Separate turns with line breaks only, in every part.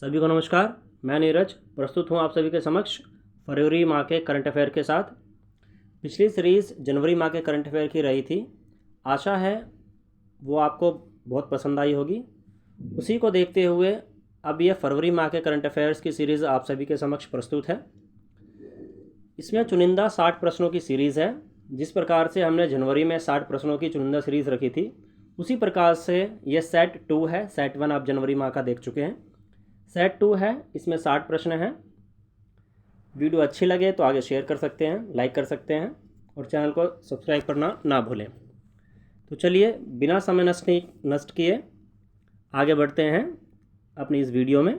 सभी को नमस्कार। मैं नीरज प्रस्तुत हूँ आप सभी के समक्ष फरवरी माह के करंट अफेयर के साथ। पिछली सीरीज़ जनवरी माह के करंट अफेयर की रही थी। आशा है वो आपको बहुत पसंद आई होगी। उसी को देखते हुए अब यह फरवरी माह के करंट अफेयर्स की सीरीज़ आप सभी के समक्ष प्रस्तुत है। इसमें चुनिंदा 60 प्रश्नों की सीरीज़ है। जिस प्रकार से हमने जनवरी में 60 प्रश्नों की चुनिंदा सीरीज़ रखी थी, उसी प्रकार से यह सेट 2 है। सेट 1 आप जनवरी माह का देख चुके हैं, सेट 2 है। इसमें 60 प्रश्न हैं। वीडियो अच्छी लगे तो आगे शेयर कर सकते हैं, लाइक कर सकते हैं और चैनल को सब्सक्राइब करना ना भूलें। तो चलिए बिना समय नष्ट किए आगे बढ़ते हैं अपनी इस वीडियो में।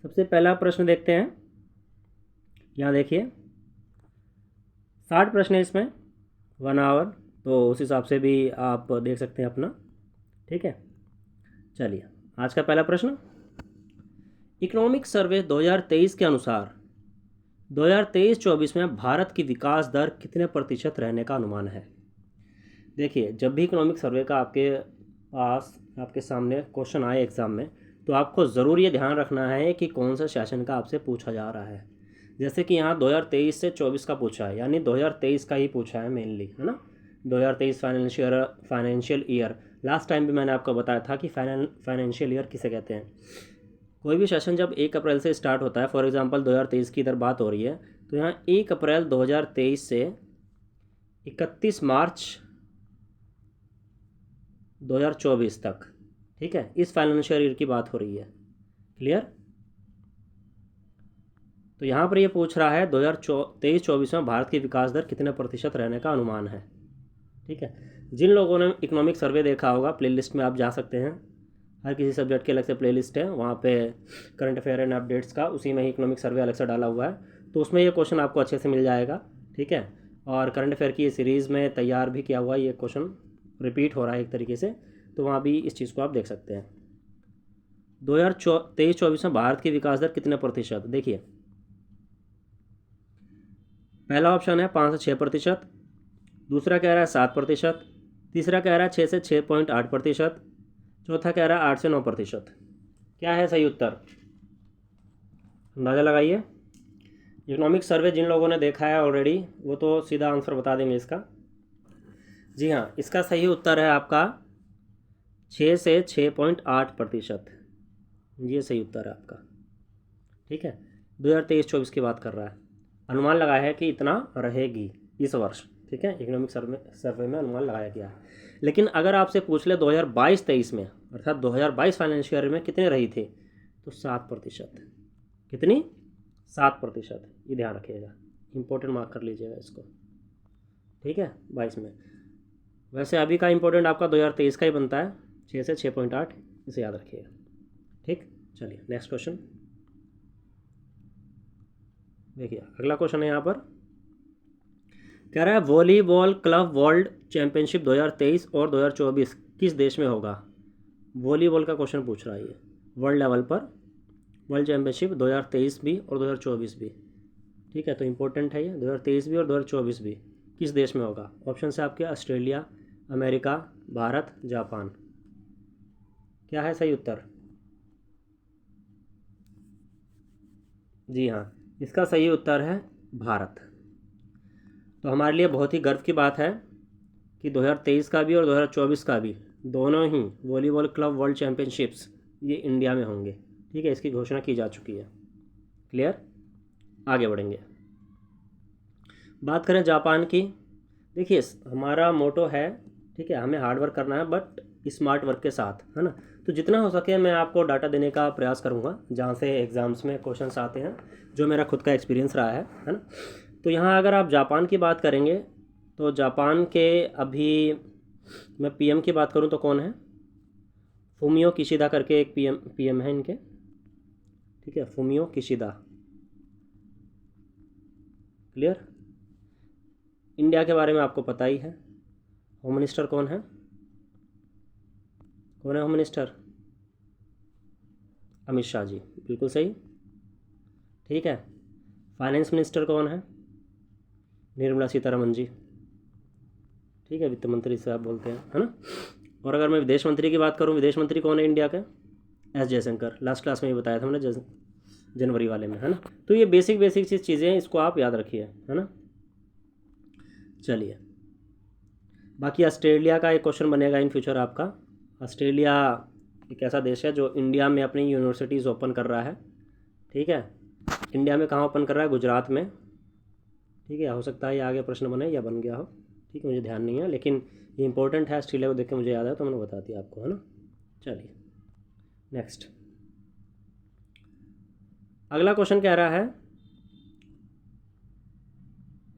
सबसे पहला प्रश्न देखते हैं। यहाँ देखिए 60 प्रश्न है इसमें, 1 आवर, तो उस हिसाब से भी आप देख सकते हैं अपना। ठीक है, चलिए आज का पहला प्रश्न। इकोनॉमिक सर्वे 2023 के अनुसार 2023-24 में भारत की विकास दर कितने प्रतिशत रहने का अनुमान है। देखिए, जब भी इकोनॉमिक सर्वे का आपके सामने क्वेश्चन आए एग्ज़ाम में, तो आपको ज़रूर ये ध्यान रखना है कि कौन सा सेशन का आपसे पूछा जा रहा है। जैसे कि यहाँ 2023 से 24 का पूछा है, यानी 2023 का ही पूछा है मेनली, है ना। 2023 फाइनेंशियल ईयर। लास्ट टाइम भी मैंने आपको बताया था कि फाइनेंशियल ईयर किसे कहते हैं। कोई भी सेशन जब 1 अप्रैल से स्टार्ट होता है, फॉर एग्जांपल 2023 की इधर बात हो रही है, तो यहाँ 1 अप्रैल 2023 से 31 मार्च 2024 तक, ठीक है, इस फाइनेंशियल ईयर की बात हो रही है। क्लियर। तो यहाँ पर ये पूछ रहा है 2023-24 में भारत की विकास दर कितने प्रतिशत रहने का अनुमान है। ठीक है, जिन लोगों ने इकोनॉमिक सर्वे देखा होगा, प्लेलिस्ट में आप जा सकते हैं। हर किसी सब्जेक्ट की अलग से प्लेलिस्ट है, वहाँ पे करंट अफेयर एंड अपडेट्स का, उसी में ही इकोनॉमिक सर्वे अलग से डाला हुआ है, तो उसमें ये क्वेश्चन आपको अच्छे से मिल जाएगा। ठीक है, और करंट अफेयर की ये सीरीज़ में तैयार भी किया हुआ है, ये क्वेश्चन रिपीट हो रहा है एक तरीके से, तो वहाँ भी इस चीज़ को आप देख सकते हैं। 2023-24 में भारत की विकास दर कितने प्रतिशत। देखिए, पहला ऑप्शन है 5 से 6%, दूसरा कह रहा है 7%, तीसरा कह रहा है 6 से 6.8%, चौथा कह रहा है 8 से 9%। क्या है सही उत्तर, अंदाज़ा लगाइए। इकोनॉमिक सर्वे जिन लोगों ने देखा है ऑलरेडी, वो तो सीधा आंसर बता देंगे इसका। जी हाँ, इसका सही उत्तर है आपका 6 से 6.8%। ये सही उत्तर है आपका। ठीक है, 2023-24 की बात कर रहा है, अनुमान लगाया है कि इतना रहेगी इस वर्ष। ठीक है, इकोनॉमिक सर्वे में अनुमान लगाया गया है। लेकिन अगर आपसे पूछ ले 2022-23 में, अर्थात 2022 फाइनेंशियल ईयर में कितने रही थे, तो 7%। कितनी, 7%। ये ध्यान रखिएगा, इंपॉर्टेंट मार्क कर लीजिएगा इसको। ठीक है, 22 में। वैसे अभी का इंपॉर्टेंट आपका 2023 का ही बनता है, 6 से 6.8, इसे याद रखिएगा। ठीक, चलिए नेक्स्ट क्वेश्चन देखिए। अगला क्वेश्चन है यहाँ पर, कह रहा है वॉलीबॉल क्लब वर्ल्ड चैंपियनशिप 2023 और 2024 किस देश में होगा। वॉलीबॉल का क्वेश्चन पूछ रहा है ये, वर्ल्ड लेवल पर वर्ल्ड चैंपियनशिप 2023 भी और 2024 भी। ठीक है, तो इम्पोर्टेंट है ये, 2023 भी और 2024 भी किस देश में होगा। ऑप्शन है आपके ऑस्ट्रेलिया, अमेरिका, भारत, जापान। क्या है सही उत्तर। जी हाँ, इसका सही उत्तर है भारत। तो हमारे लिए बहुत ही गर्व की बात है कि 2023 का भी और 2024 का भी, दोनों ही वॉलीबॉल क्लब वर्ल्ड चैम्पियनशिप्स ये इंडिया में होंगे। ठीक है, इसकी घोषणा की जा चुकी है। क्लियर, आगे बढ़ेंगे। बात करें जापान की। देखिए, हमारा मोटो है, ठीक है, हमें हार्ड वर्क करना है बट स्मार्ट वर्क के साथ, है ना। तो जितना हो सके मैं आपको डाटा देने का प्रयास करूँगा जहाँ से एग्ज़ाम्स में क्वेश्चंस आते हैं, जो मेरा खुद का एक्सपीरियंस रहा है ना। तो यहाँ अगर आप जापान की बात करेंगे, तो जापान के अभी मैं पीएम की बात करूँ तो कौन है, फूमियो किशिदा करके एक पीएम है इनके। ठीक है, फूमियो किशिदा। क्लियर। इंडिया के बारे में आपको पता ही है, होम मिनिस्टर कौन है, कौन है होम मिनिस्टर, अमित शाह जी, बिल्कुल सही। ठीक है, फाइनेंस मिनिस्टर कौन है, निर्मला सीतारमन जी। ठीक है, वित्त मंत्री से आप बोलते हैं, है ना। और अगर मैं विदेश मंत्री की बात करूं, विदेश मंत्री कौन है इंडिया के, एस जयशंकर, लास्ट क्लास में ये बताया था मैंने जनवरी वाले में, है ना। तो ये बेसिक बेसिक चीज़ें हैं, इसको आप याद रखिए, है ना। चलिए, बाकी ऑस्ट्रेलिया का एक क्वेश्चन बनेगा इन फ्यूचर आपका। ऑस्ट्रेलिया एक ऐसा देश है जो इंडिया में अपनी यूनिवर्सिटीज़ ओपन कर रहा है, ठीक है। इंडिया में कहाँ ओपन कर रहा है? गुजरात में, ठीक है। हो सकता है ये आगे प्रश्न बने या बन गया हो, ठीक है, मुझे ध्यान नहीं है, लेकिन ये इंपॉर्टेंट है। ऑस्ट्रेलिया को देख के मुझे याद है तो मैंने बता दिया आपको, है ना। चलिए नेक्स्ट, अगला क्वेश्चन कह रहा है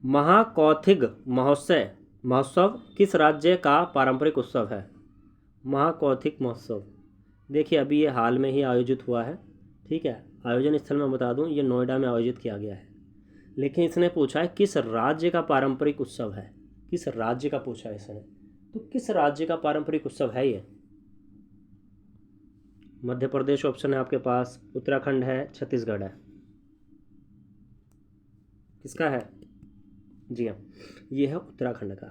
महाकौथिग महोत्सव किस राज्य का पारंपरिक उत्सव है? महाकौथिग महोत्सव, देखिए अभी ये हाल में ही आयोजित हुआ है, ठीक है। आयोजन स्थल में बता दूं, ये नोएडा में आयोजित किया गया है, लेकिन इसने पूछा है किस राज्य का पारंपरिक उत्सव है। किस राज्य का पूछा है इसने, तो किस राज्य का पारंपरिक उत्सव है ये? मध्य प्रदेश ऑप्शन है आपके पास, उत्तराखंड है, छत्तीसगढ़ है। किसका है? जी हाँ, ये है उत्तराखंड का,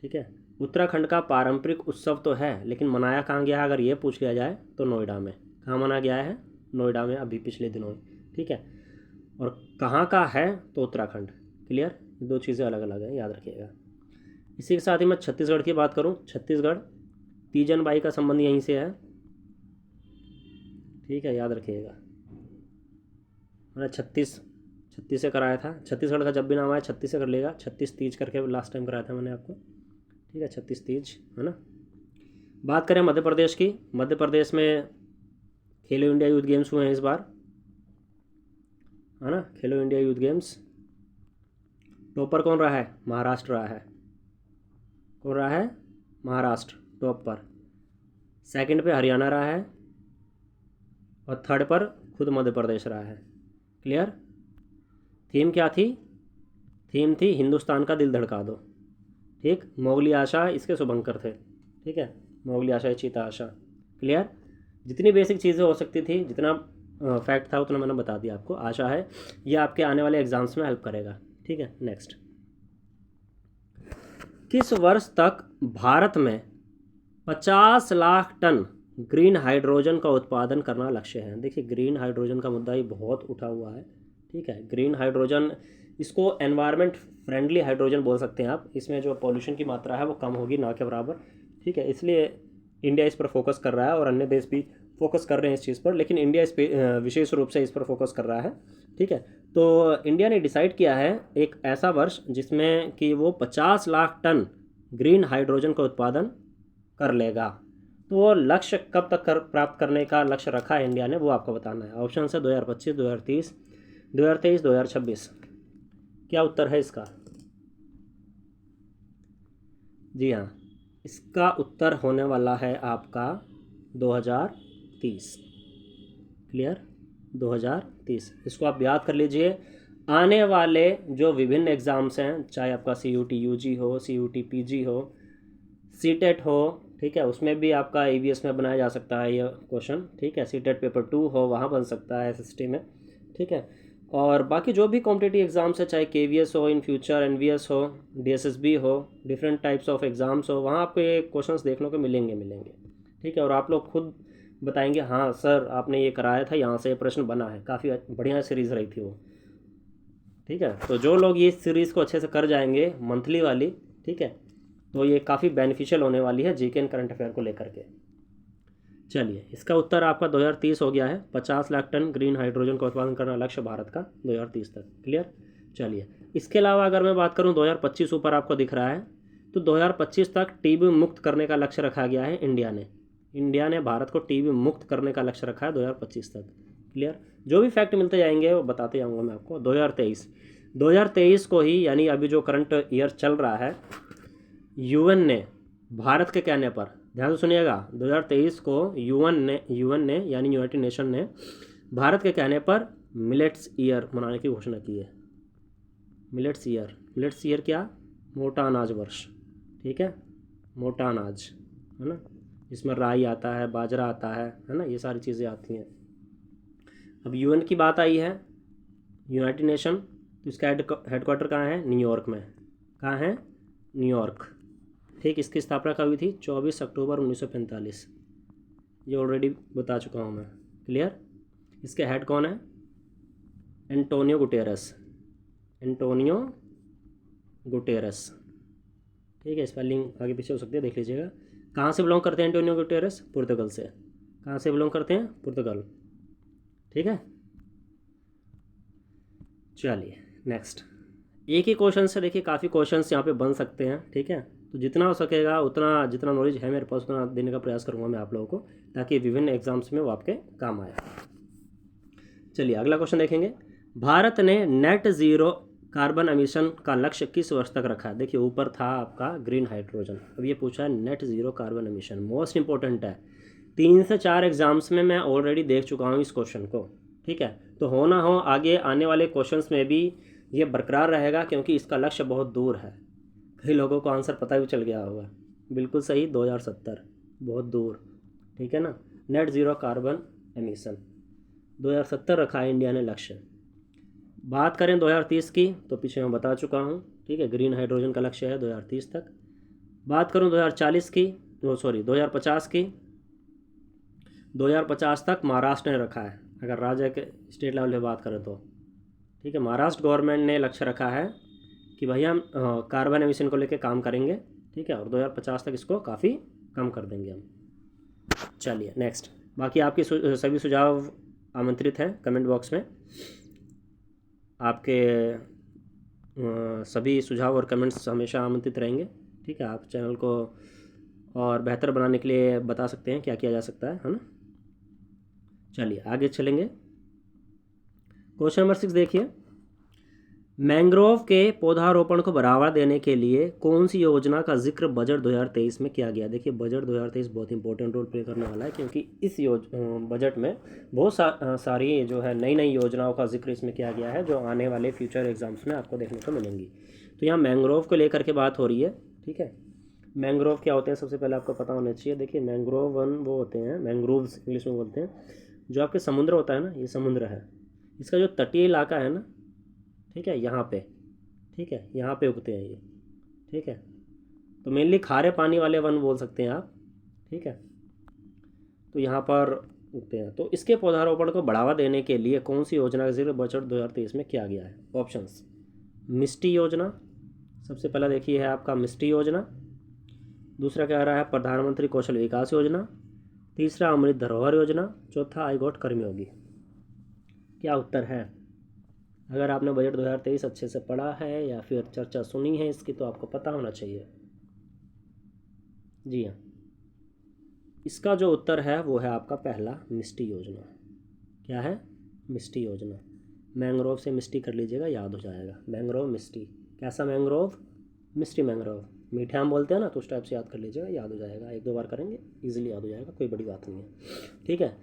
ठीक है। उत्तराखंड का पारंपरिक उत्सव तो है, लेकिन मनाया कहाँ गया है अगर ये पूछ लिया जाए तो नोएडा में। कहाँ मनाया गया है? नोएडा में, अभी पिछले दिनों में, ठीक है। और कहाँ का है? तो उत्तराखंड। क्लियर, ये दो चीज़ें अलग अलग हैं, याद रखिएगा। इसी के साथ ही मैं छत्तीसगढ़ की बात करूँ, छत्तीसगढ़ तीजन बाई का संबंध यहीं से है, ठीक है, याद रखिएगा। मैंने 36 से कराया था, छत्तीसगढ़ का जब भी नाम आया 36 से कर लेगा। 36 तीज करके लास्ट टाइम कराया था मैंने आपको, ठीक है, 36 तीज, है ना। बात करें मध्य प्रदेश की, मध्य प्रदेश में खेलो इंडिया यूथ गेम्स हुए हैं इस बार, है ना। खेलो इंडिया यूथ गेम्स, टॉपर कौन रहा है? महाराष्ट्र रहा है। कौन रहा है? महाराष्ट्र टॉप पर। सेकंड पे हरियाणा रहा है, और थर्ड पर खुद मध्य प्रदेश रहा है। क्लियर। थीम क्या थी? थीम थी हिंदुस्तान का दिल धड़का दो, ठीक। मोगली आशा इसके शुभंकर थे, ठीक है, मोगली आशा चीता आशा। क्लियर। जितनी बेसिक चीज़ें हो सकती थी, जितना फैक्ट था उतना मैंने बता दिया आपको। आशा है ये आपके आने वाले एग्जाम्स में हेल्प करेगा, ठीक है। नेक्स्ट, किस वर्ष तक भारत में 50 लाख टन ग्रीन हाइड्रोजन का उत्पादन करना लक्ष्य है? देखिए ग्रीन हाइड्रोजन का मुद्दा ही बहुत उठा हुआ है, ठीक है। ग्रीन हाइड्रोजन, इसको एनवायरनमेंट फ्रेंडली हाइड्रोजन बोल सकते हैं आप। इसमें जो पॉल्यूशन की मात्रा है वो कम होगी, ना के बराबर, ठीक है। इसलिए इंडिया इस पर फोकस कर रहा है, और अन्य देश भी फोकस कर रहे हैं इस चीज़ पर, लेकिन इंडिया इस विशेष रूप से इस पर फोकस कर रहा है, ठीक है। तो इंडिया ने डिसाइड किया है एक ऐसा वर्ष जिसमें कि वो 50 लाख टन ग्रीन हाइड्रोजन का उत्पादन कर लेगा। तो वो लक्ष्य कब तक प्राप्त करने का लक्ष्य रखा है इंडिया ने, वो आपको बताना है। ऑप्शन है 2025, 2030, 2023, 2026। क्या उत्तर है इसका? जी हाँ, इसका उत्तर होने वाला है आपका 2030। क्लियर, 2030। इसको आप याद कर लीजिए। आने वाले जो विभिन्न एग्ज़ाम्स हैं, चाहे आपका CUT UG हो, CUT PG हो, CTET हो, ठीक है, उसमें भी आपका EVS में बनाया जा सकता है ये क्वेश्चन, ठीक है। CTET पेपर 2 हो, वहाँ बन सकता है SST में, ठीक है। और बाकी जो भी कॉम्पिटिटिव एग्ज़ाम्स है, चाहे KVS हो इन फ्यूचर, NVS हो, DSSB हो, डिफरेंट टाइप्स ऑफ एग्ज़ाम्स हो, वहाँ आपको ये क्वेश्चंस देखने को मिलेंगे, ठीक है। और आप लोग खुद बताएंगे हाँ सर आपने ये कराया था, यहाँ से ये प्रश्न बना है। काफ़ी बढ़िया सीरीज़ रही थी वो, ठीक है। तो जो लोग ये सीरीज़ को अच्छे से कर जाएंगे मंथली वाली, ठीक है, तो ये काफ़ी बेनिफिशियल होने वाली है जीके एंड करंट अफेयर को लेकर के। चलिए, इसका उत्तर आपका 2030 हो गया है। 50 लाख टन ग्रीन हाइड्रोजन का उत्पादन करना लक्ष्य भारत का 2030 तक। क्लियर। चलिए, इसके अलावा अगर मैं बात करूं 2025 ऊपर आपको दिख रहा है, तो 2025 तक टीबी मुक्त करने का लक्ष्य रखा गया है इंडिया ने भारत को टीबी मुक्त करने का लक्ष्य रखा है 2025 तक। क्लियर। जो भी फैक्ट मिलते जाएंगे वो बताते जाऊँगा मैं आपको। 2023 को ही, यानी अभी जो करंट ईयर चल रहा है, UN ने भारत के कहने पर, ध्यान से सुनिएगा, 2023 को UN ने यानी यूनाइटेड नेशन ने भारत के कहने पर मिलेट्स ईयर मनाने की घोषणा की है। मिलेट्स ईयर क्या? मोटा अनाज वर्ष, ठीक है, मोटा अनाज, है ना। इसमें राई आता है, बाजरा आता है ना, ये सारी चीज़ें आती हैं। अब UN की बात आई है, यूनाइटेड नेशन, तो इसका हेडक्वार्टर कहाँ है? न्यूयॉर्क में। कहाँ है? न्यूयॉर्क, ठीक। इसकी स्थापना कब हुई थी? 24 अक्टूबर 1945। ये ऑलरेडी बता चुका हूँ मैं। क्लियर। इसके हेड कौन है? Antonio Guterres. Antonio Guterres. ठीक है, स्पेलिंग आगे पीछे हो सकती है, देख लीजिएगा। कहाँ से बिलोंग करते हैं एंटोनियो गुटेरस? पुर्तगाल से। कहाँ से बिलोंग करते हैं? पुर्तगाल। ठीक है, चलिए नेक्स्ट। एक ही क्वेश्चन से देखिए काफ़ी क्वेश्चंस यहाँ पे बन सकते हैं। ठीक है, तो जितना हो सकेगा उतना, जितना नॉलेज है मेरे पास उतना देने का प्रयास करूँगा मैं आप लोगों को, ताकि विभिन्न एग्जाम्स में वो आपके काम आए। चलिए अगला क्वेश्चन देखेंगे। भारत ने नेट ज़ीरो कार्बन एमिशन का लक्ष्य किस वर्ष तक रखा है? देखिए ऊपर था आपका ग्रीन हाइड्रोजन, अब ये पूछा है net zero carbon emission. Most important है, 3 से 4 एग्जाम्स में मैं ऑलरेडी देख चुका हूँ इस क्वेश्चन को। ठीक है, तो हो ना हो आगे आने वाले क्वेश्चंस में भी ये बरकरार रहेगा, क्योंकि इसका लक्ष्य बहुत दूर है। कई लोगों को आंसर पता भी चल गया होगा। बिल्कुल सही, 2070, बहुत दूर। ठीक है ना, नेट ज़ीरो कार्बन एमिशन 2070 रखा है इंडिया ने लक्ष्य। बात करें 2030 की, तो पीछे मैं बता चुका हूँ। ठीक है, ग्रीन हाइड्रोजन का लक्ष्य है 2030 तक। बात करूँ 2040 की, 2050 की, 2050 तक महाराष्ट्र ने रखा है, अगर राज्य के स्टेट लेवल पे बात करें तो। ठीक है, महाराष्ट्र गवर्नमेंट ने लक्ष्य रखा है कि भैया हम कार्बन एमिशन को लेकर काम करेंगे। ठीक है, और 2050 तक इसको काफ़ी कम कर देंगे हम। चलिए नेक्स्ट। बाकी आपके सभी सुझाव आमंत्रित हैं कमेंट बॉक्स में। आपके सभी सुझाव और कमेंट्स हमेशा आमंत्रित रहेंगे। ठीक है, आप चैनल को और बेहतर बनाने के लिए बता सकते हैं क्या किया जा सकता है ना। चलिए आगे चलेंगे। क्वेश्चन नंबर 6 देखिए। मैंग्रोव के पौधारोपण को बढ़ावा देने के लिए कौन सी योजना का जिक्र बजट 2023 में किया गया? देखिए बजट 2023 बहुत इंपॉर्टेंट रोल प्ले करने वाला है, क्योंकि इस बजट में बहुत सारी जो है नई नई योजनाओं का जिक्र इसमें किया गया है, जो आने वाले फ्यूचर एग्जाम्स में आपको देखने को मिलेंगी। तो यहाँ मैंग्रोव को लेकर के बात हो रही है। ठीक है, मैंग्रोव क्या होते हैं सबसे पहले आपको पता होना चाहिए। देखिए मैंग्रोव वो होते हैं, मैंग्रोव्स इंग्लिश में बोलते हैं, जो आपके समुद्र होता है ना, ये समुद्र है, इसका जो तटीय इलाका है ना, ठीक है, यहाँ पे, ठीक है, यहाँ पे उगते हैं ये। ठीक है, तो मेनली खारे पानी वाले वन बोल सकते हैं आप। ठीक है, तो यहाँ पर उगते हैं। तो इसके पौधारोपण को बढ़ावा देने के लिए कौन सी योजना का जिक्र बजट 2023 में किया गया है? ऑप्शंस, मिस्टी योजना, सबसे पहला देखिए है आपका मिस्टी योजना। दूसरा कह रहा है प्रधानमंत्री कौशल विकास योजना। तीसरा अमृत धरोहर योजना। चौथा आई गॉट कर्मयोगी। क्या उत्तर है? अगर आपने बजट 2023 अच्छे से पढ़ा है या फिर चर्चा सुनी है इसकी, तो आपको पता होना चाहिए। जी हाँ, इसका जो उत्तर है वो है आपका पहला, मिस्टी योजना। क्या है? मिस्टी योजना। मैंग्रोव से मिस्टी कर लीजिएगा, याद हो जाएगा। मैंग्रोव मिस्टी, कैसा मैंग्रोव? मिस्टी मैंग्रोव। मीठे आम बोलते हैं ना, तो उस टाइप से याद कर लीजिएगा, याद हो जाएगा। 1-2 बार करेंगे इजीली याद हो जाएगा, कोई बड़ी बात नहीं है। ठीक है,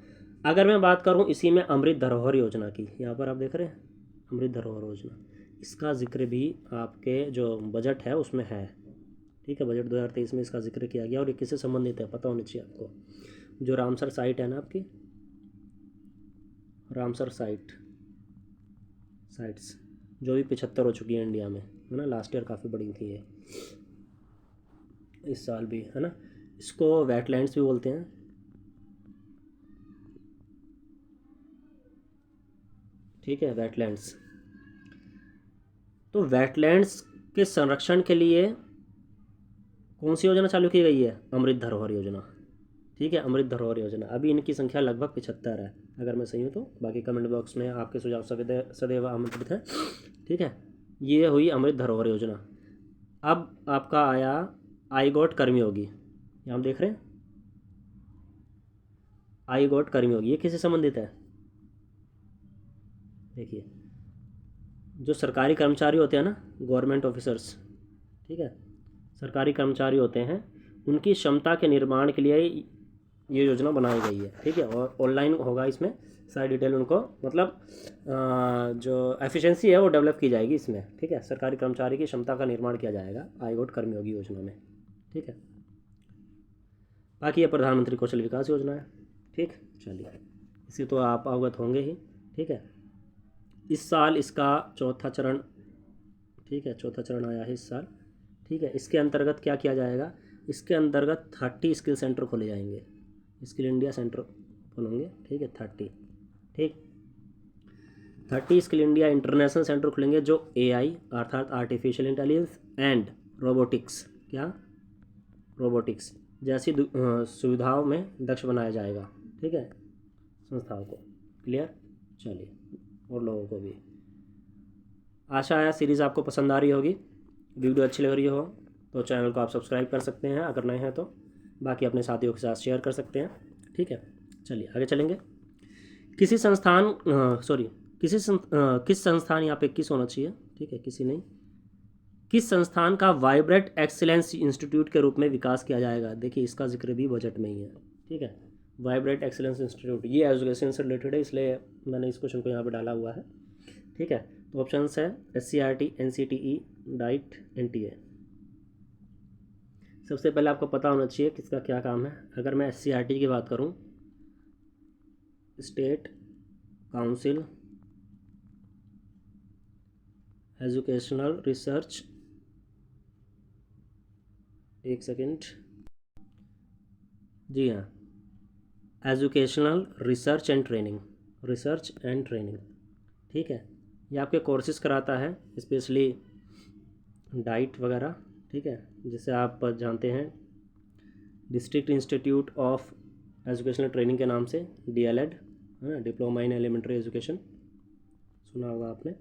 अगर मैं बात करूँ इसी में अमृत धरोहर योजना की, यहाँ पर आप देख रहे हैं अमृत धरोहर योजना, इसका जिक्र भी आपके जो बजट है उसमें है। ठीक है, बजट 2023 में इसका जिक्र किया गया, और ये किससे संबंधित है पता होना चाहिए आपको। जो रामसर साइट है ना आपकी, रामसर साइट्स जो भी 75 हो चुकी है इंडिया में, है ना। लास्ट ईयर काफ़ी बड़ी थी ये, इस साल भी, है ना। इसको वेटलैंड्स भी बोलते हैं। ठीक है, वेटलैंड्स। तो वेटलैंड्स के संरक्षण के लिए कौन सी योजना चालू की गई है? अमृत धरोहर योजना। ठीक है, अमृत धरोहर योजना। अभी इनकी संख्या लगभग 75 है, अगर मैं सही हूँ तो। बाकी कमेंट बॉक्स में आपके सुझाव सदैव आमंत्रित हैं। ठीक है, ये हुई अमृत धरोहर योजना। अब आपका आया आई गॉट कर्मयोगी, यहाँ हम देख रहे हैं आई गॉट कर्मयोगी। ये किससे संबंधित है? देखिए, जो सरकारी कर्मचारी होते हैं ना, गवर्नमेंट ऑफिसर्स, ठीक है, सरकारी कर्मचारी होते हैं, उनकी क्षमता के निर्माण के लिए ये योजना बनाई गई है। ठीक है, और ऑनलाइन होगा इसमें सारी डिटेल उनको, मतलब जो एफिशिएंसी है वो डेवलप की जाएगी इसमें। ठीक है, सरकारी कर्मचारी की क्षमता का निर्माण किया जाएगा आई गॉट कर्मयोगी योजना में। ठीक है, बाकी ये प्रधानमंत्री कौशल विकास योजना है। ठीक, चलिए इसी तो आप अवगत होंगे ही। ठीक है, इस साल इसका चौथा चरण, ठीक है, चौथा चरण आया है इस साल। ठीक है, इसके अंतर्गत क्या किया जाएगा? इसके अंतर्गत 30 स्किल सेंटर खोले जाएंगे। स्किल इंडिया सेंटर ओपन होंगे, ठीक है, 30, ठीक, 30 स्किल इंडिया इंटरनेशनल सेंटर खुलेंगे जो AI अर्थात आर्टिफिशियल इंटेलिजेंस एंड रोबोटिक्स, क्या, रोबोटिक्स जैसी सुविधाओं में दक्ष बनाया जाएगा, ठीक है, संस्थाओं को। क्लियर, चलिए, और लोगों को भी। आशा है सीरीज़ आपको पसंद आ रही होगी। वीडियो अच्छी लग रही हो तो चैनल को आप सब्सक्राइब कर सकते हैं अगर नए हैं तो, बाकी अपने साथियों के साथ शेयर कर सकते हैं, ठीक है। चलिए आगे चलेंगे। किसी संस्थान किस संस्थान, यहाँ पे किस होना चाहिए, ठीक है, किसी नहीं, किस संस्थान का वाइब्रेंट एक्सीलेंस इंस्टीट्यूट के रूप में विकास किया जाएगा। देखिए इसका जिक्र भी बजट में ही है, ठीक है, वाइब्रेंट एक्सीलेंस इंस्टीट्यूट, ये एजुकेशन से रिलेटेड है इसलिए मैंने इस क्वेश्चन को यहाँ पे डाला हुआ है, ठीक है। तो ऑप्शंस है SCERT, NCTE, डाइट, NTA। सबसे पहले आपको पता होना चाहिए किसका क्या काम है। अगर मैं SCERT की बात करूँ, स्टेट काउंसिल एजुकेशनल रिसर्च, एक सेकेंड, जी हाँ, एजुकेशनल रिसर्च एंड ट्रेनिंग, ठीक है, ये आपके कोर्सेज कराता है, स्पेशली डाइट वगैरह, ठीक है, जिसे आप जानते हैं district institute of educational training के नाम से, DLED, है ना, डिप्लोमा इन एलिमेंट्री एजुकेशन, सुना होगा आपने।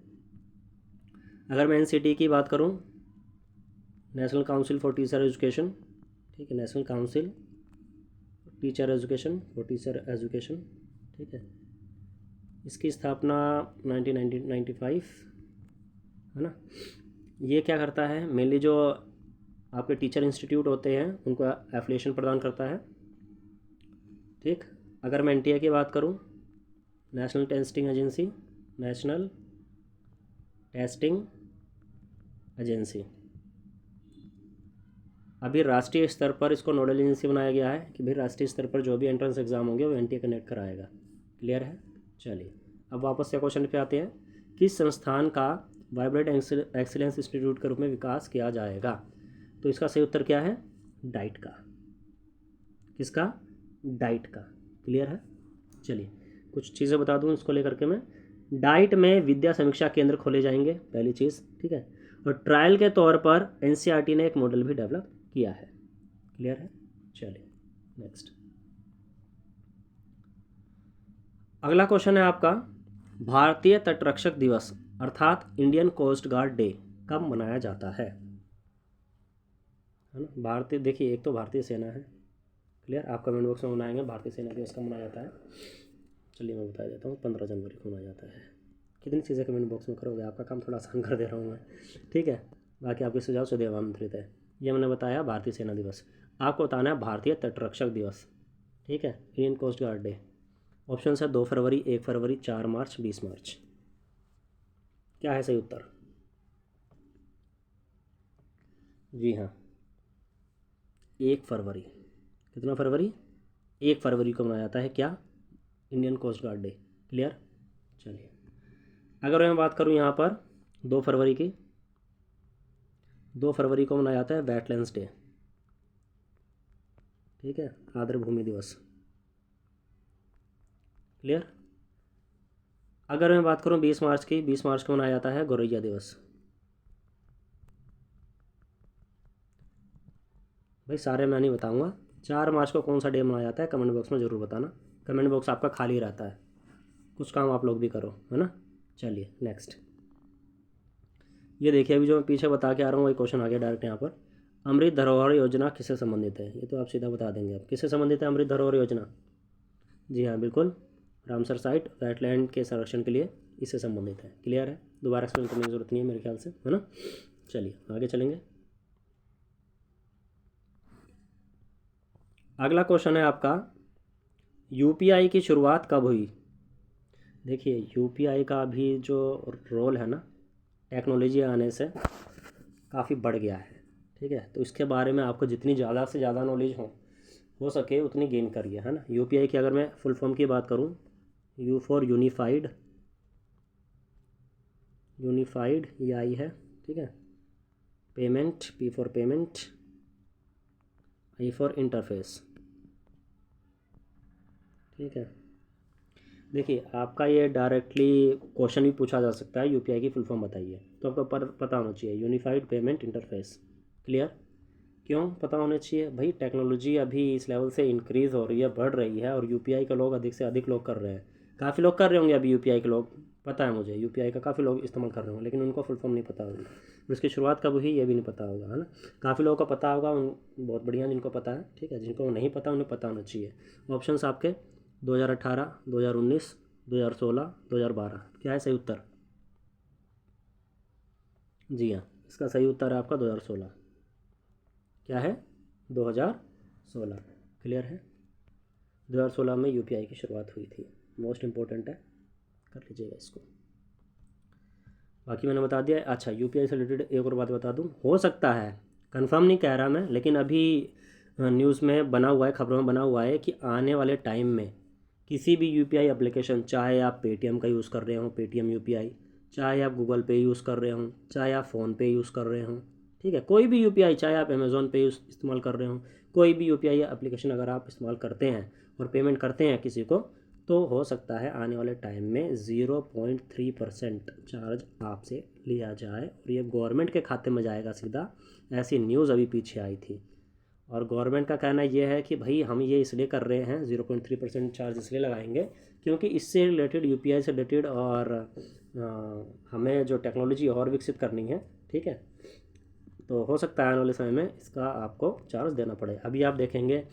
अगर मैं NCT की बात करूं, national council for teacher education, ठीक है, national council teacher education for teacher education, ठीक है, इसकी स्थापना 1995, है ना। ये क्या करता है, मेनली जो आपके टीचर इंस्टीट्यूट होते हैं उनको एफिलिएशन प्रदान करता है, ठीक। अगर मैं NTA की बात करूं, national testing agency, national testing agency, अभी राष्ट्रीय स्तर पर इसको नोडल एजेंसी बनाया गया है कि भाई राष्ट्रीय स्तर पर जो भी एंट्रेंस एग्जाम होंगे वो NTA कनेक्ट कराएगा। क्लियर है, चलिए अब वापस से क्वेश्चन पे आते हैं। किस संस्थान का वाइब्रेंट एक्सीलेंस इंस्टीट्यूट के रूप में विकास किया जाएगा। तो इसका सही उत्तर क्या है, डाइट का। किसका, डाइट का। क्लियर है, चलिए कुछ चीज़ें बता दूं इसको लेकर के मैं। डाइट में विद्या समीक्षा केंद्र खोले जाएंगे, पहली चीज़, ठीक है, और ट्रायल के तौर पर NCERT ने एक मॉडल भी डेवलप किया है। क्लियर है, चलिए नेक्स्ट। अगला क्वेश्चन है आपका, भारतीय तटरक्षक दिवस अर्थात इंडियन कोस्ट गार्ड डे कब मनाया जाता है ना। भारतीय, देखिए एक तो भारतीय सेना है, क्लियर, आप कमेंट बॉक्स में बनाएंगे भारतीय सेना दिवस कब मनाया जाता है। चलिए मैं बता देता हूँ, 15 जनवरी को मनाया जाता है। कितनी चीज़ें कमेंट बॉक्स में करोगे, आपका काम थोड़ा आसान कर दे रहा हूँ मैं, ठीक है। बाकी आपके सुझाव सदैव आमंत्रित है। ये मैंने बताया भारतीय सेना दिवस, आपको बताना है भारतीय तटरक्षक दिवस, ठीक है, Indian coast guard day. Option है 2 फरवरी, 1 फरवरी, 4 मार्च, 20 मार्च। क्या है सही उत्तर, जी हाँ 1 फरवरी। कितना फरवरी, 1 फरवरी को मनाया जाता है क्या, Indian coast guard day. Clear, चलिए अगर मैं बात करूँ यहाँ पर 2 फरवरी की, 2 फरवरी को मनाया जाता है वेटलैंड्स डे, ठीक है, आर्द्र भूमि दिवस। क्लियर, अगर मैं बात करूँ 20 मार्च की, 20 मार्च को मनाया जाता है गौरैया दिवस। भाई सारे मैं नहीं बताऊंगा, 4 मार्च को कौन सा डे मनाया जाता है कमेंट बॉक्स में ज़रूर बताना, कमेंट बॉक्स आपका खाली रहता है, कुछ काम आप लोग भी करो, है ना। चलिए नेक्स्ट, ये देखिए अभी जो मैं पीछे बता के आ रहा हूँ वही क्वेश्चन आ गया डायरेक्ट यहाँ पर। अमृत धरोहर योजना किससे संबंधित है, ये तो आप सीधा बता देंगे, आप किससे संबंधित है अमृत धरोहर योजना। जी हाँ बिल्कुल, रामसर साइट वेटलैंड के संरक्षण के लिए इससे संबंधित है। क्लियर है, दोबारा एक्सप्लेन करने की जरूरत नहीं है मेरे ख्याल से, है ना। चलिए आगे चलेंगे। अगला क्वेश्चन है आपका, UPI की शुरुआत कब हुई। देखिए UPI का भी जो रोल है ना, टेक्नोलॉजी आने से काफ़ी बढ़ गया है, ठीक है, तो इसके बारे में आपको जितनी ज़्यादा से ज़्यादा नॉलेज हो सके उतनी गेन करिए, है ना। UPI की अगर मैं फुल फॉर्म की बात करूँ, U फॉर यूनिफाइड, ये आई है, ठीक है, payment, P for payment, I for interface, ठीक है। देखिए आपका ये डायरेक्टली क्वेश्चन भी पूछा जा सकता है, यूपीआई की फुल फॉर्म बताइए, तो आपको पता होना चाहिए, यूनिफाइड पेमेंट इंटरफेस। क्लियर? क्यों पता होना चाहिए भाई? टेक्नोलॉजी अभी इस लेवल से इंक्रीज़ हो रही है, बढ़ रही है, और यूपीआई का लोग अधिक से अधिक लोग कर रहे हैं। काफ़ी लोग कर रहे होंगे अभी यूपीआई के लोग, पता है मुझे, यूपीआई का काफ़ी लोग इस्तेमाल कर रहे होंगे, लेकिन उनको फुल फॉर्म नहीं पता होगा, उसकी शुरुआत कब हुई ये भी नहीं पता होगा, है ना। काफ़ी लोगों को पता होगा, उन बहुत बढ़िया जिनको पता है, ठीक है। जिनको नहीं पता उन्हें पता होना चाहिए। ऑप्शंस आपके 2018, 2019, 2016, 2012, क्या है सही उत्तर? जी हाँ, इसका सही उत्तर है आपका 2016। क्या है? 2016। क्लियर है? 2016 में यूपीआई की शुरुआत हुई थी। मोस्ट इम्पोर्टेंट है, कर लीजिएगा इसको। बाकी मैंने बता दिया है। अच्छा, यूपीआई से रिलेटेड एक और बात बता दूं, हो सकता है, कंफर्म नहीं कह रहा मैं, लेकिन अभी न्यूज़ में बना हुआ है, खबरों में बना हुआ है कि आने वाले टाइम में किसी भी यूपीआई एप्लीकेशन, चाहे आप पेटीएम का यूज़ कर रहे हो, पेटीएम यूपीआई, चाहे आप गूगल पे यूज़ कर रहे हो, चाहे आप फ़ोन पे यूज़ कर रहे हो, ठीक है, कोई भी यूपीआई, चाहे आप अमेज़ोन पे इस्तेमाल कर रहे हो, कोई भी यूपीआई एप्लीकेशन अगर आप इस्तेमाल करते हैं और पेमेंट करते हैं किसी को, तो हो सकता है आने वाले टाइम में 0.3% चार्ज आपसे लिया जाए, और ये गवर्नमेंट के खाते में जाएगा सीधा। ऐसी न्यूज़ अभी पीछे आई थी, और गवर्नमेंट का कहना ये है कि भाई हम ये इसलिए कर रहे हैं, 0.3% चार्ज इसलिए लगाएंगे क्योंकि इससे रिलेटेड, यूपीआई से रिलेटेड, और हमें जो टेक्नोलॉजी और विकसित करनी है, ठीक है, तो हो सकता है आने वाले समय में इसका आपको चार्ज देना पड़े। अभी आप देखेंगे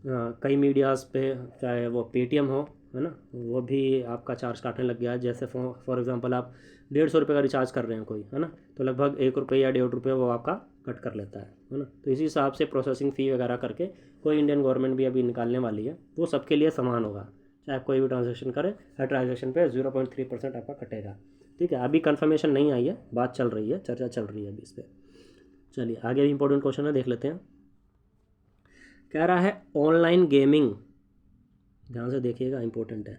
कई मीडियाज़ पे, चाहे वो पेटीएम हो, है ना, वो भी आपका चार्ज काटने लग गया है। जैसे फॉर एग्जांपल आप 150 रुपये का रिचार्ज कर रहे हैं कोई, है ना, तो लगभग 1 रुपये या 1.5 रुपये वो आपका कट कर लेता है ना। तो इसी हिसाब से प्रोसेसिंग फ़ी वगैरह करके कोई इंडियन गवर्नमेंट भी अभी निकालने वाली है, वो सबके लिए समान होगा, चाहे कोई भी ट्रांजेक्शन करे, हर ट्रांजेक्शन पे 0.3% आपका कटेगा। ठीक है, अभी कन्फर्मेशन नहीं आई है, बात चल रही है, चर्चा चल रही है अभी इस पर। चलिए आगे भी इंपॉर्टेंट क्वेश्चन है, देख लेते हैं। कह रहा है ऑनलाइन गेमिंग, ध्यान से देखिएगा, इंपॉर्टेंट है।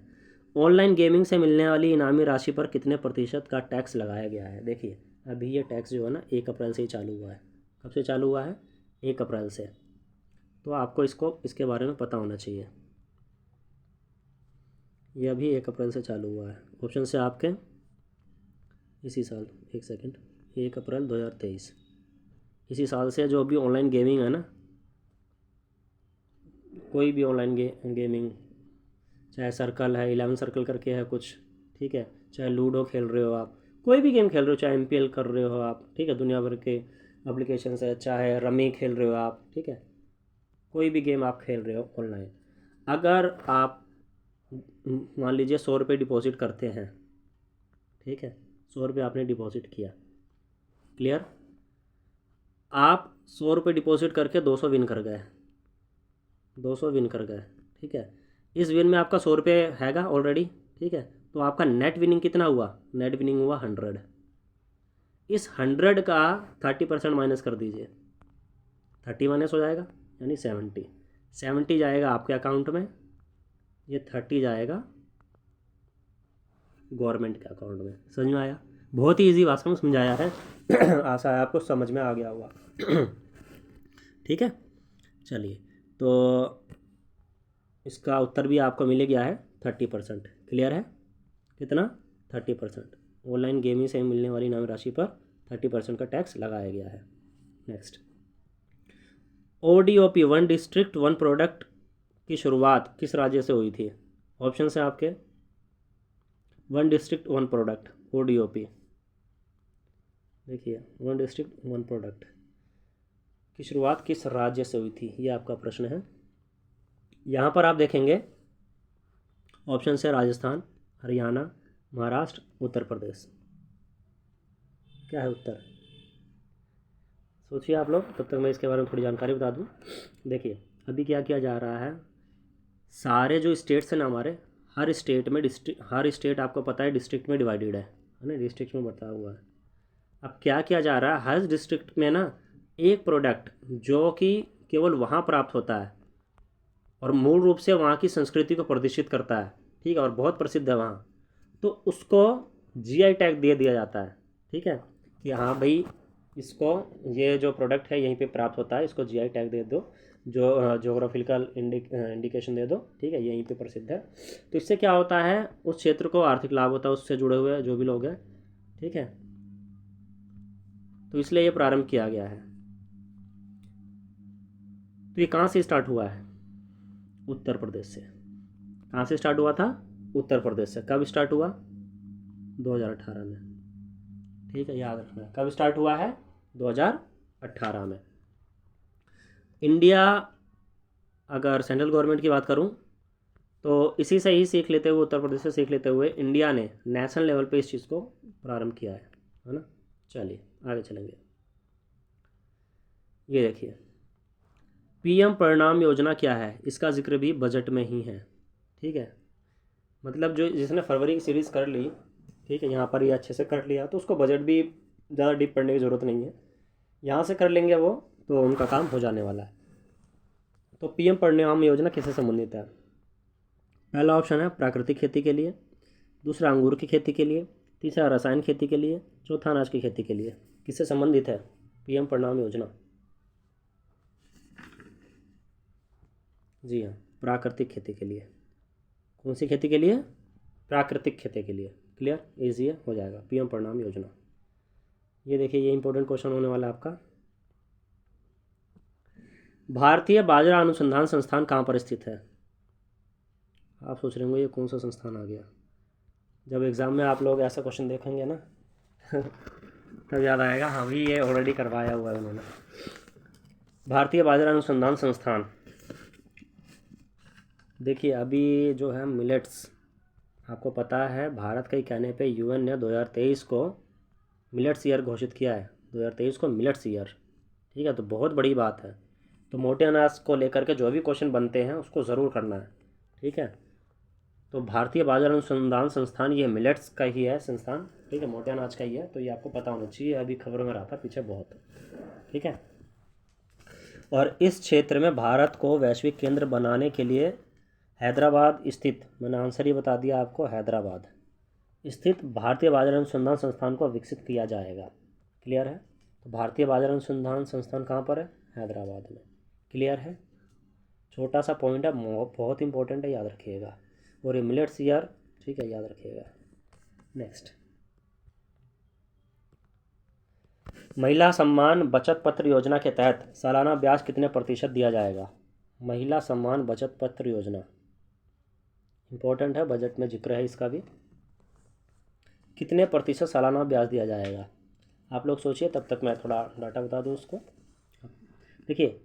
ऑनलाइन गेमिंग से मिलने वाली इनामी राशि पर कितने प्रतिशत का टैक्स लगाया गया है? देखिए अभी ये टैक्स जो है ना 1 अप्रैल से ही चालू हुआ है। कब से चालू हुआ है? 1 अप्रैल से। तो आपको इसके बारे में पता होना चाहिए। ये अभी 1 अप्रैल से चालू हुआ है। ऑप्शन से आपके इसी साल, एक सेकंड, 1 अप्रैल 2023, इसी साल से जो भी ऑनलाइन गेमिंग है ना, कोई भी ऑनलाइन गेमिंग, चाहे सर्कल है, 11 सर्कल करके है कुछ, ठीक है, चाहे लूडो खेल रहे हो आप, कोई भी गेम खेल रहे हो, चाहे एमपीएल कर रहे हो आप, ठीक है, दुनिया भर के एप्लीकेशन है, चाहे रमी खेल रहे हो आप, ठीक है, कोई भी गेम आप खेल रहे हो ऑनलाइन, अगर आप मान लीजिए 100 रुपये डिपॉजिट करते हैं, ठीक है, 100 रुपये आपने डिपॉजिट किया, क्लियर, आप 100 रुपये डिपॉजिट करके 200 विन कर गए, 200 विन कर गए, ठीक है, इस विन में आपका 100 रुपये हैगा ऑलरेडी, ठीक है, तो आपका नेट विनिंग कितना हुआ? नेट विनिंग हुआ 100। इस 100 का 30% माइनस कर दीजिए, 30 माइनस हो जाएगा यानी 70, 70 जाएगा आपके अकाउंट में, ये 30 जाएगा गवर्नमेंट के अकाउंट में। समझ में आया? बहुत ही ईजी भाषा में समझाया है आशा है आपको समझ में आ गया होगा ठीक है, चलिए, तो इसका उत्तर भी आपको मिल गया है 30%। क्लियर है? कितना? 30%। ऑनलाइन गेमिंग से मिलने वाली इनामी राशि पर 30% का टैक्स लगाया गया है। Next, ODOP, one district one product की शुरुआत किस राज्य से हुई थी? ऑप्शन है आपके, one district one product, ODOP, देखिए वन डिस्ट्रिक्ट वन प्रोडक्ट की शुरुआत किस राज्य से हुई थी, ये आपका प्रश्न है। यहाँ पर आप देखेंगे ऑप्शन है राजस्थान, हरियाणा, महाराष्ट्र, उत्तर प्रदेश। क्या है उत्तर? सोचिए आप लोग, तब तक मैं इसके बारे में थोड़ी जानकारी बता दूं। देखिए अभी क्या किया जा रहा है, सारे जो स्टेट्स हैं ना हमारे, हर स्टेट में हर स्टेट आपको पता है डिस्ट्रिक्ट में डिवाइडेड है ना, डिस्ट्रिक्ट में बटा हुआ है। अब क्या किया जा रहा है, हर डिस्ट्रिक्ट में ना एक प्रोडक्ट जो कि केवल वहाँ प्राप्त होता है और मूल रूप से वहाँ की संस्कृति को प्रदर्शित करता है, ठीक है, और बहुत प्रसिद्ध है वहाँ, तो उसको जीआई टैग दे दिया जाता है, ठीक है, कि हाँ भाई इसको, ये जो प्रोडक्ट है यहीं पे प्राप्त होता है, इसको जीआई टैग दे दो, जो जोग्राफिकल इंडिकेशन दे दो, ठीक है, यहीं पे प्रसिद्ध है। तो इससे क्या होता है, उस क्षेत्र को आर्थिक लाभ होता है, उससे जुड़े हुए जो भी लोग हैं, ठीक है। तो इसलिए ये प्रारंभ किया गया है। तो ये कहाँ से स्टार्ट हुआ है? उत्तर प्रदेश से। कहाँ से स्टार्ट हुआ था? उत्तर प्रदेश से। कब स्टार्ट हुआ? 2018 में, ठीक है, याद रखना। कब स्टार्ट हुआ है? 2018 में। इंडिया, अगर सेंट्रल गवर्नमेंट की बात करूं तो इसी से ही सीख लेते हुए, उत्तर प्रदेश से सीख लेते हुए इंडिया ने नेशनल लेवल पे इस चीज़ को प्रारंभ किया है ना। चलिए आगे चलेंगे। ये देखिए, पीएम परिणाम योजना क्या है, इसका जिक्र भी बजट में ही है, ठीक है। मतलब जो जिसने फरवरी की सीरीज़ कर ली, ठीक है, यहाँ पर ये अच्छे से कर लिया, तो उसको बजट भी ज़्यादा डीप पढ़ने की ज़रूरत नहीं है, यहाँ से कर लेंगे वो, तो उनका काम हो जाने वाला है। तो पीएम परिणाम योजना किससे संबंधित है? पहला ऑप्शन है प्राकृतिक खेती के लिए, दूसरा अंगूर की खेती के लिए, तीसरा रसायन खेती के लिए, चौथा अनाज की खेती के लिए। किससे संबंधित है पीएम परिणाम योजना? जी हाँ, प्राकृतिक खेती के लिए। कौन सी खेती के लिए? प्राकृतिक खेती के लिए। क्लियर, ईजी है, हो जाएगा। पीएम परिणाम योजना, ये देखिए, ये इंपॉर्टेंट क्वेश्चन होने वाला है आपका। भारतीय बाजरा अनुसंधान संस्थान कहाँ पर स्थित है? आप सोच रहे होंगे ये कौन सा संस्थान आ गया। जब एग्ज़ाम में आप लोग ऐसा क्वेश्चन देखेंगे ना तब याद आएगा, हाँ भी ये ऑलरेडी करवाया हुआ है उन्होंने। भारतीय बाजरा अनुसंधान संस्थान, देखिए अभी जो है मिलेट्स, आपको पता है भारत के कहने पे यूएन ने 2023 को मिलेट्स ईयर घोषित किया है। 2023 को मिलेट्स ईयर, ठीक है, तो बहुत बड़ी बात है। तो मोटे अनाज को लेकर के जो भी क्वेश्चन बनते हैं उसको ज़रूर करना है, ठीक है। तो भारतीय बाजार अनुसंधान संस्थान ये मिलेट्स का ही है संस्थान, ठीक है, मोटे अनाज का ही है। तो ये आपको पता होना चाहिए, अभी खबरों में रहा था पीछे बहुत, ठीक है। और इस क्षेत्र में भारत को वैश्विक केंद्र बनाने के लिए हैदराबाद स्थित, मैंने आंसर ही बता दिया आपको, हैदराबाद स्थित भारतीय बाजार अनुसंधान संस्थान को विकसित किया जाएगा। क्लियर है? तो भारतीय बाजार अनुसंधान संस्थान कहाँ पर है? हैदराबाद में। क्लियर है? छोटा सा पॉइंट है, बहुत इंपॉर्टेंट है, याद रखिएगा। और ये मिलेट्स ईयर, ठीक है, याद रखिएगा। नेक्स्ट, महिला सम्मान बचत पत्र योजना के तहत सालाना ब्याज कितने प्रतिशत दिया जाएगा? महिला सम्मान बचत पत्र योजना इंपॉर्टेंट है, बजट में जिक्र है इसका भी। कितने प्रतिशत सालाना ब्याज दिया जाएगा? आप लोग सोचिए, तब तक मैं थोड़ा डाटा बता दूँ उसको। देखिए,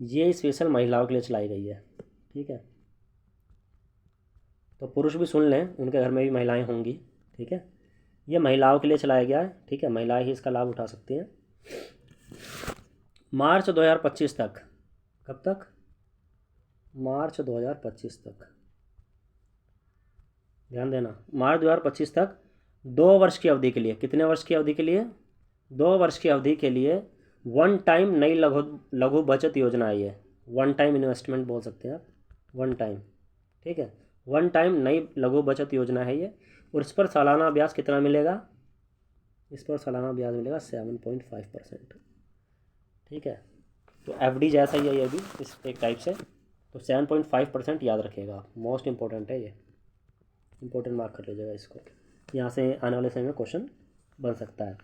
ये स्पेशल महिलाओं के लिए चलाई गई है, ठीक है। तो पुरुष भी सुन लें, उनके घर में भी महिलाएं होंगी, ठीक है। ये महिलाओं के लिए चलाया गया है, ठीक है, महिलाएं ही इसका लाभ उठा सकती हैं। मार्च 2025 तक, कब तक? मार्च 2025 तक, ध्यान देना, मार्च 2025 तक 2 वर्ष की अवधि के लिए। कितने वर्ष की अवधि के लिए? 2 वर्ष की अवधि के लिए वन टाइम नई लघु बचत योजना है ये। वन टाइम इन्वेस्टमेंट बोल सकते हैं आप, वन टाइम, ठीक है, वन टाइम नई लघु बचत योजना है ये। और इस पर सालाना ब्याज कितना मिलेगा? इस पर सालाना ब्याज मिलेगा 7.5%, ठीक है। तो एफडी जैसा ही है ये भी, इस एक टाइप से। तो 7.5% याद रखिएगा, मोस्ट इंपॉर्टेंट है ये, इंपॉर्टेंट मार्क कर लीजिएगा इसको, यहाँ से आने वाले समय में क्वेश्चन बन सकता है।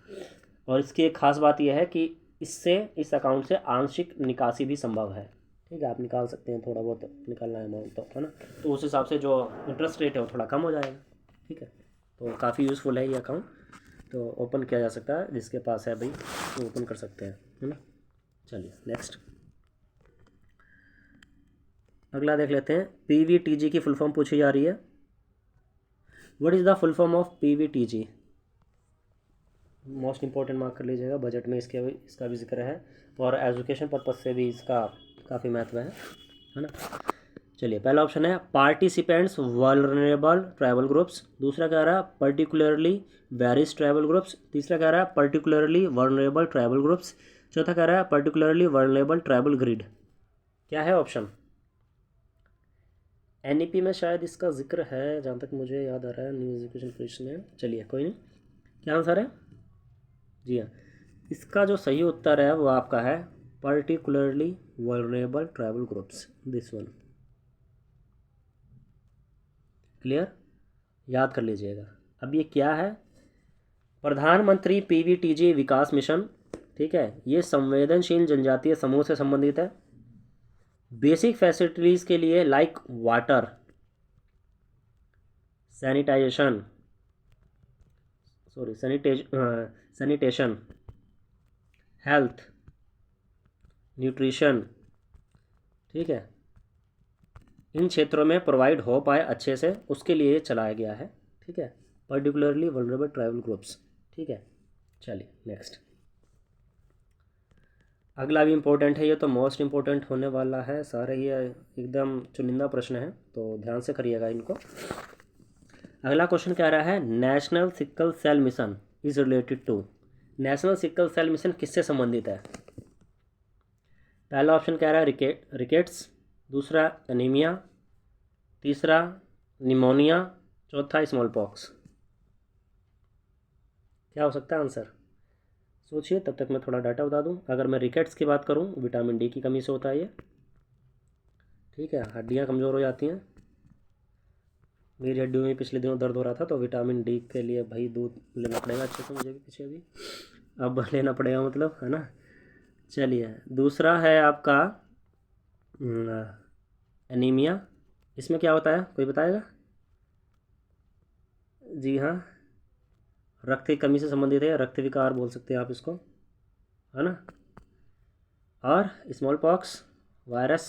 और इसकी एक खास बात यह है कि इससे, इस अकाउंट से आंशिक निकासी भी संभव है, ठीक है। आप निकाल सकते हैं, थोड़ा बहुत निकालना है अमाउंट, तो है ना। तो उस हिसाब से जो इंटरेस्ट रेट है वो थोड़ा कम हो जाएगा, ठीक है। तो काफ़ी यूज़फुल है ये अकाउंट, तो ओपन किया जा सकता है, जिसके पास है भाई वो ओपन कर सकते हैं, है ना। चलिए नेक्स्ट, अगला देख लेते हैं। पीवीटीजी की फुल फॉर्म पूछी जा रही है। What is the full form of PVTG? Most important mark कर लीजिएगा, बजट में इसका भी जिक्र है, और एजुकेशन पर्पज से भी इसका काफ़ी महत्व है ना। चलिए, पहला ऑप्शन है पार्टिसिपेंट्स वल्नरेबल ट्राइबल ग्रुप्स, दूसरा कह रहा है पर्टिकुलरली वेरियस ट्राइबल ग्रुप्स, तीसरा कह रहा है पर्टिकुलरली वल्नरेबल ट्राइबल ग्रुप्स, चौथा कह रहा है पर्टिकुलरली वल्नरेबल ट्राइबल ग्रिड। क्या है ऑप्शन? एनईपी में शायद इसका जिक्र है, जहाँ तक मुझे याद आ रहा है, न्यू एजुकेशन पॉलिसी में। चलिए कोई नहीं, क्या आंसर है? जी हाँ, इसका जो सही उत्तर है वो आपका है particularly vulnerable tribal groups, this one. Clear, याद कर लीजिएगा. अब ये क्या है? प्रधानमंत्री पीवीटीजी विकास मिशन. ठीक है, ये संवेदनशील जनजातीय समूह से संबंधित है. बेसिक फैसिलिटीज़ के लिए like water, sanitization, sanitation, health, nutrition. ठीक है, इन क्षेत्रों में प्रोवाइड हो पाए अच्छे से, उसके लिए चलाया गया है. ठीक है, पर्टिकुलरली वल्नरेबल ट्राइबल ग्रुप्स. ठीक है, चलिए नेक्स्ट. अगला भी इम्पोर्टेंट है, ये तो मोस्ट इम्पोर्टेंट होने वाला है. सारे ये एकदम चुनिंदा प्रश्न है, तो ध्यान से करिएगा इनको. अगला क्वेश्चन कह रहा है national sickle cell mission is related to. National sickle cell mission किससे संबंधित है? पहला ऑप्शन कह रहा है रिकेट्स, दूसरा एनीमिया, तीसरा निमोनिया, चौथा स्मॉल पॉक्स. क्या हो सकता है आंसर? सोचिए, तब तक मैं थोड़ा डाटा बता दूं. अगर मैं रिकेट्स की बात करूं, विटामिन डी की कमी से होता है ये. ठीक है, हड्डियां कमज़ोर हो जाती हैं. मेरी हड्डियों में पिछले दिनों दर्द हो रहा था, तो विटामिन डी के लिए भाई दूध लेना पड़ेगा अच्छे से मुझे भी. पीछे भी अब लेना पड़ेगा, मतलब, है ना. चलिए, दूसरा है आपका एनीमिया. इसमें क्या होता है, कोई बताएगा? जी हाँ, रक्त की कमी से संबंधित है, रक्त विकार बोल सकते हैं आप इसको, है ना. और स्मॉल पॉक्स वायरस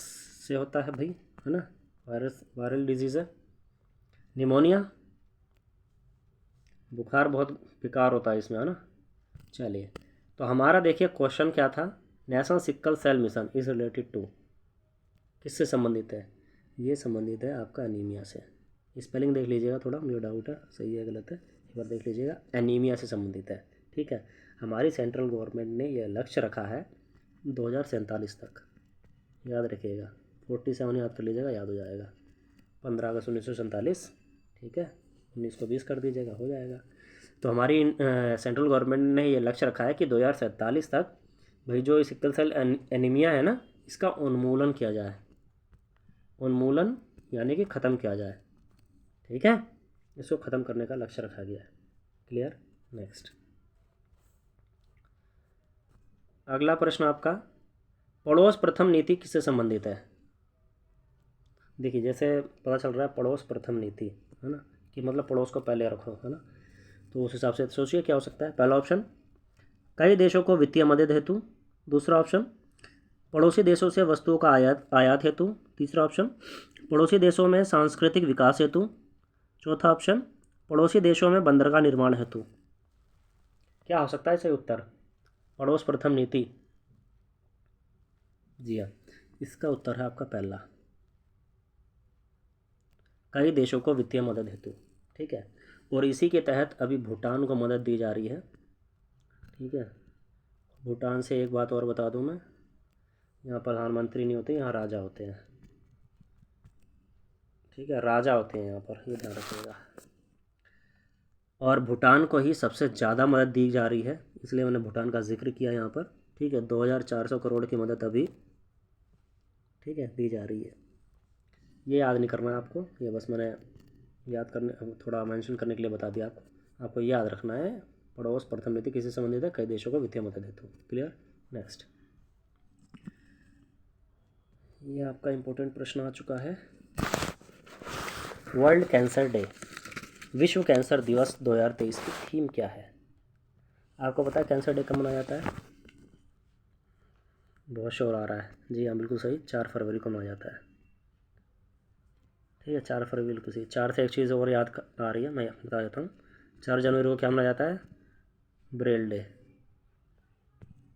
से होता है भाई, है ना. वायरल डिजीज़ है. निमोनिया, बुखार बहुत बेकार होता है इसमें, है ना. चलिए, तो हमारा देखिए क्वेश्चन क्या था. National sickle cell mission is related to, किससे संबंधित है? ये संबंधित है आपका एनीमिया से. स्पेलिंग देख लीजिएगा, थोड़ा मुझे डाउट है सही है गलत है, एक बार देख लीजिएगा. एनीमिया से संबंधित है. ठीक है, हमारी सेंट्रल गवर्नमेंट ने यह लक्ष्य रखा है 2047 तक. याद रखिएगा, 47 याद कर लीजिएगा, याद हो जाएगा. 15 अगस्त 1947. ठीक है, 19 को 20 कर दीजिएगा, हो जाएगा. तो हमारी सेंट्रल गवर्नमेंट ने ये लक्ष्य रखा है कि 2047 तक भाई जो सिकल सेल एनीमिया है ना, इसका उन्मूलन किया जाए. उन्मूलन यानी कि ख़त्म किया जाए. ठीक है, इसको ख़त्म करने का लक्ष्य रखा गया है. क्लियर. नेक्स्ट, अगला प्रश्न आपका, पड़ोस प्रथम नीति किससे संबंधित है? देखिए, जैसे पता चल रहा है पड़ोस प्रथम नीति, है ना, कि मतलब पड़ोस को पहले रखो, है ना. तो उस हिसाब से सोचिए क्या हो सकता है. पहला ऑप्शन, कई देशों को वित्तीय मदद हेतु. दूसरा ऑप्शन, पड़ोसी देशों से वस्तुओं का आयात हेतु. तीसरा ऑप्शन, पड़ोसी देशों में सांस्कृतिक विकास हेतु. चौथा ऑप्शन, पड़ोसी देशों में बंदरगाह निर्माण हेतु. क्या हो सकता है सही उत्तर? पड़ोस प्रथम नीति. जी हाँ, इसका उत्तर है आपका पहला, कई देशों को वित्तीय मदद हेतु. ठीक है, और इसी के तहत अभी भूटान को मदद दी जा रही है. ठीक है, भूटान से एक बात और बता दूं मैं, यहाँ प्रधानमंत्री नहीं होते, यहाँ राजा होते हैं. ठीक है, राजा होते हैं यहाँ पर, ये ध्यान रखिएगा. और भूटान को ही सबसे ज़्यादा मदद दी जा रही है, इसलिए मैंने भूटान का जिक्र किया यहाँ पर. ठीक है, 2400 करोड़ की मदद अभी, ठीक है, दी जा रही है. ये याद नहीं करना है आपको, ये बस मैंने याद करने, थोड़ा मेंशन करने के लिए बता दिया आपको. आपको याद रखना है, पड़ोस प्रथम नीति किससे संबंधित है? कई देशों को वित्तीय मदद हेतु. क्लियर. नेक्स्ट, ये आपका इम्पोर्टेंट प्रश्न आ चुका है. वर्ल्ड कैंसर डे, विश्व कैंसर दिवस 2023 की थीम क्या है? आपको पता है कैंसर डे कब मनाया जाता है? बहुत शोर आ रहा है. जी हाँ, बिल्कुल सही, 4 फरवरी को मनाया जाता है. ठीक है, 4 फरवरी बिल्कुल सही. 4 से एक चीज़ और याद आ रही है, मैं बता देता हूँ. 4 जनवरी को क्या मनाया जाता है? Braille day.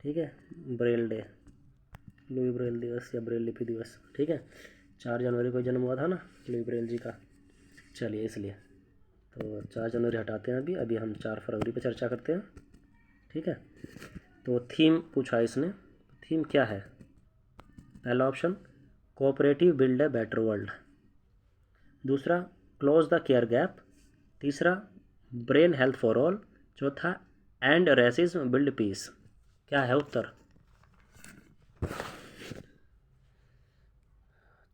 ठीक है, ब्रेल डे, लुई ब्रेल दिवस या ब्रेल लिपि दिवस. ठीक है, 4 जनवरी को जन्म हुआ था ना लुई ब्रेल जी का. चलिए, इसलिए तो 4 जनवरी हटाते हैं. अभी हम 4 फरवरी पर चर्चा करते हैं. ठीक है, तो थीम पूछा इसने, थीम क्या है? पहला option, cooperative build a better world. दूसरा, क्लोज द केयर गैप. तीसरा, ब्रेन हेल्थ फॉर ऑल. चौथा, एंड रेसिज्म बिल्ड पीस. क्या है उत्तर?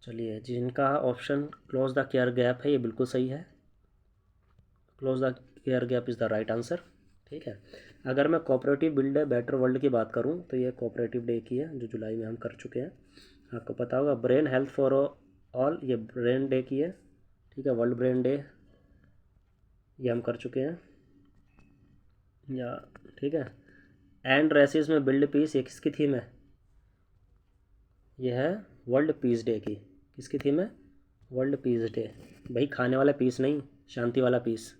चलिए, जिनका option close the care gap है ये बिल्कुल सही है। Close the care gap is the right answer. ठीक है। अगर मैं cooperative build a better world की बात करूं तो ये कोऑपरेटिव डे की है जो जुलाई में हम कर चुके हैं। आपको पता होगा ब्रेन हेल्थ फॉर ऑल, ये ब्रेन डे की है। ठीक है, वर्ल्ड ब्रेन डे ये हम कर चुके हैं या ठीक है। एंड रेसिस में बिल्ड पीस, ये किसकी थीम है? ये है वर्ल्ड पीस डे की। किसकी थीम है? World peace day. भाई खाने वाला पीस नहीं, शांति वाला पीस,